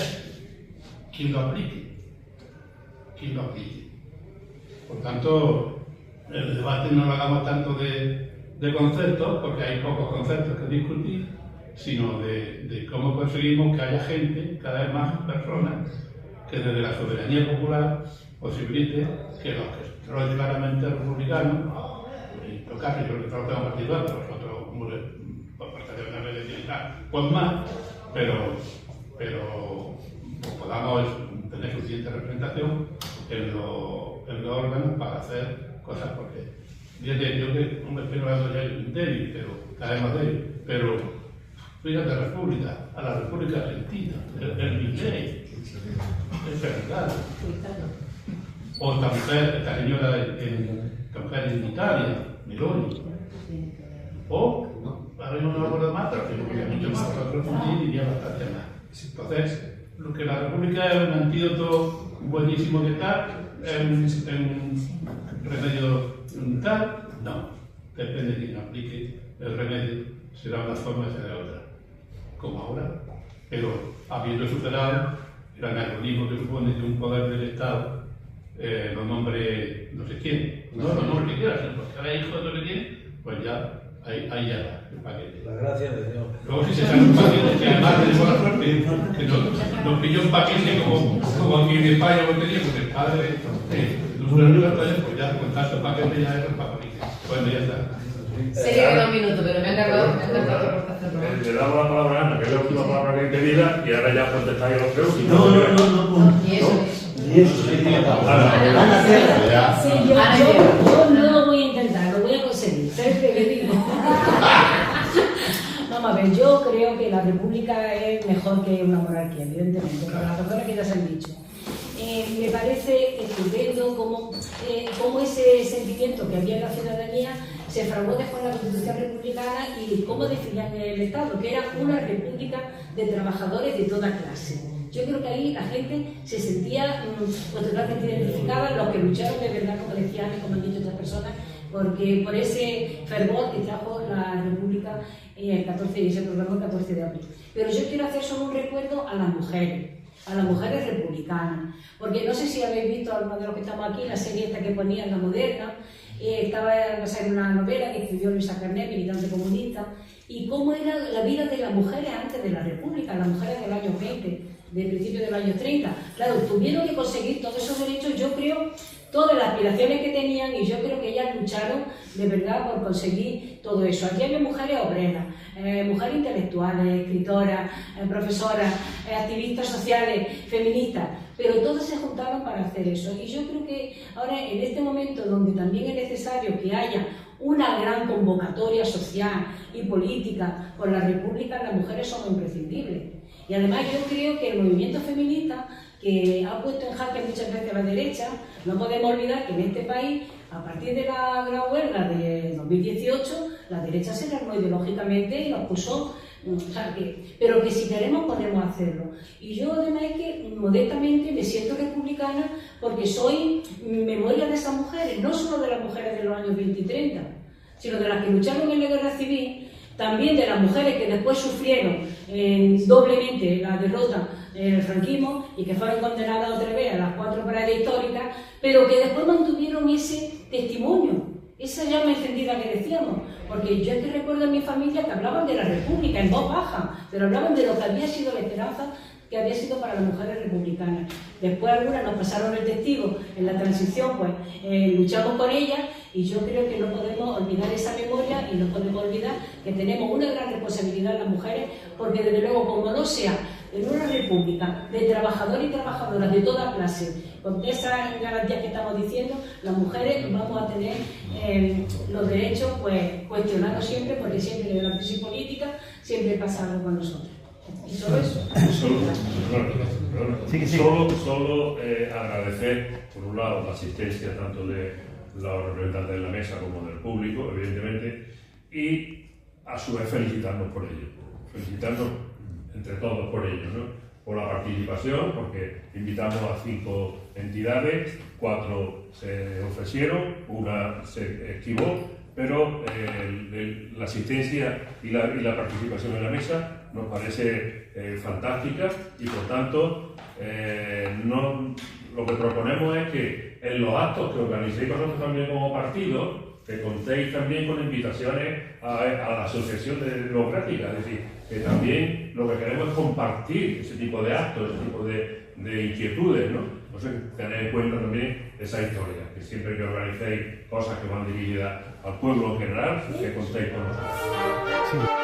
quien lo aplique. Por tanto, el debate no lo hagamos tanto de conceptos, porque hay pocos conceptos que discutir, sino de cómo conseguimos que haya gente, cada vez más personas, que desde la soberanía popular posibilite que los que son claramente republicanos, en estos casos yo no tengo particular, pero vosotros, por parte de una vez pues más, pero podamos tener suficiente representación en los órganos para hacer cosas, porque fíjate, yo que me estoy hablando ya débil, pero cada vez más débil, pero fíjate a la República Argentina, el Milei, es verdad. O esta señora en Italia, Meloni. O, ahora no me acuerdo más, pero que mucho más, otros diría bastante más. Entonces, lo que la República es un antídoto buenísimo que tal, es un remedio tal, no. Depende de quien aplique el remedio, será una forma y será otra. Como ahora, pero habiendo superado el anacronismo que supone que un poder del Estado lo nombre no sé quién, no lo nombre que quiera, sino porque ahora hijo de no sé quién, pues ya ahí ya va el paquete. La gracia de Dios. Luego si se sale un paquete, que además de buena suerte, que nos pilló un paquete como aquí en España lo tenía, porque el padre pues ya con tanto paquete ya era un paquete. Pues ya está. Sé que queda un minuto, pero me ha encargado la aportación. Le damos la palabra a Ana, que es la última palabra que querida, y ahora ya contestáis a los tres. No. Ni eso. Yo no lo voy a intentar, lo voy a conseguir. ¿Sabes qué le digo? Vamos a ver, yo creo que la la república es mejor que una monarquía, evidentemente, por las razones que ya se han dicho. Me parece estupendo cómo ese sentimiento que había en la ciudadanía se fraguó después en la Constitución republicana y cómo definían el Estado, que era una república de trabajadores de toda clase. Yo creo que ahí la gente se sentía totalmente identificada, los que lucharon de verdad, como decían y como han dicho otras personas, porque por ese fervor que trajo la República el 14 y se proclamó el 14 de abril. Pero yo quiero hacer solo un recuerdo a las mujeres republicanas, porque no sé si habéis visto algunos de los que estamos aquí, la serie esta que ponían, La Moderna, estaba en una novela que escribió Luisa Carné, militante comunista, y cómo era la vida de las mujeres antes de la República, las mujeres del año 20, del principio del año 30. Claro, tuvieron que conseguir todos esos derechos, yo creo, todas las aspiraciones que tenían, y yo creo que ellas lucharon de verdad por conseguir todo eso. Aquí había mujeres obreras, mujeres intelectuales, escritoras, profesoras, activistas sociales, feministas, pero todas se juntaron para hacer eso. Y yo creo que ahora, en este momento donde también es necesario que haya una gran convocatoria social y política por la República, las mujeres son imprescindibles. Y además yo creo que el movimiento feminista, que ha puesto en jaque muchas veces a la derecha, no podemos olvidar que en este país, a partir de la gran huelga de 2018, la derecha se rearmó ideológicamente y nos puso, pero que si queremos podemos hacerlo. Y yo además es que modestamente me siento republicana porque soy memoria de esas mujeres, no solo de las mujeres de los años 20 y 30, sino de las que lucharon en la guerra civil, también de las mujeres que después sufrieron doblemente la derrota en el franquismo y que fueron condenadas otra vez a las 4 paredes históricas, pero que después mantuvieron ese testimonio, esa llama encendida que decíamos, porque yo es que recuerdo en mi familia que hablaban de la República en voz baja, pero hablaban de lo que había sido la esperanza que había sido para las mujeres republicanas. Después algunas nos pasaron el testigo en la transición, pues luchamos con ellas, y yo creo que no podemos olvidar esa memoria y no podemos olvidar que tenemos una gran responsabilidad las mujeres, porque desde luego, como no sea en una república de trabajadores y trabajadoras de toda clase, con esas garantías que estamos diciendo, las mujeres vamos a tener los derechos pues cuestionados siempre, porque siempre en la crisis política siempre pasa algo con nosotros. Y solo eso. Solo agradecer, por un lado, la asistencia tanto de los representantes de la mesa como del público, evidentemente, y a su vez felicitarnos por ello. Felicitarnos entre todos por ello, ¿no? Por la participación, porque invitamos a 5 entidades, 4 se ofrecieron, una se esquivó, pero la asistencia y la participación en la mesa nos parece fantástica, y por tanto lo que proponemos es que en los actos que organicéis vosotros también como partido, que contéis también con invitaciones a la Asociación Democrática, es decir, que también lo que queremos es compartir ese tipo de actos, ese tipo de inquietudes, ¿no? Entonces, tener en cuenta también esa historia, que siempre que organicéis cosas que van dirigidas al pueblo en general, que contéis con nosotros. Sí.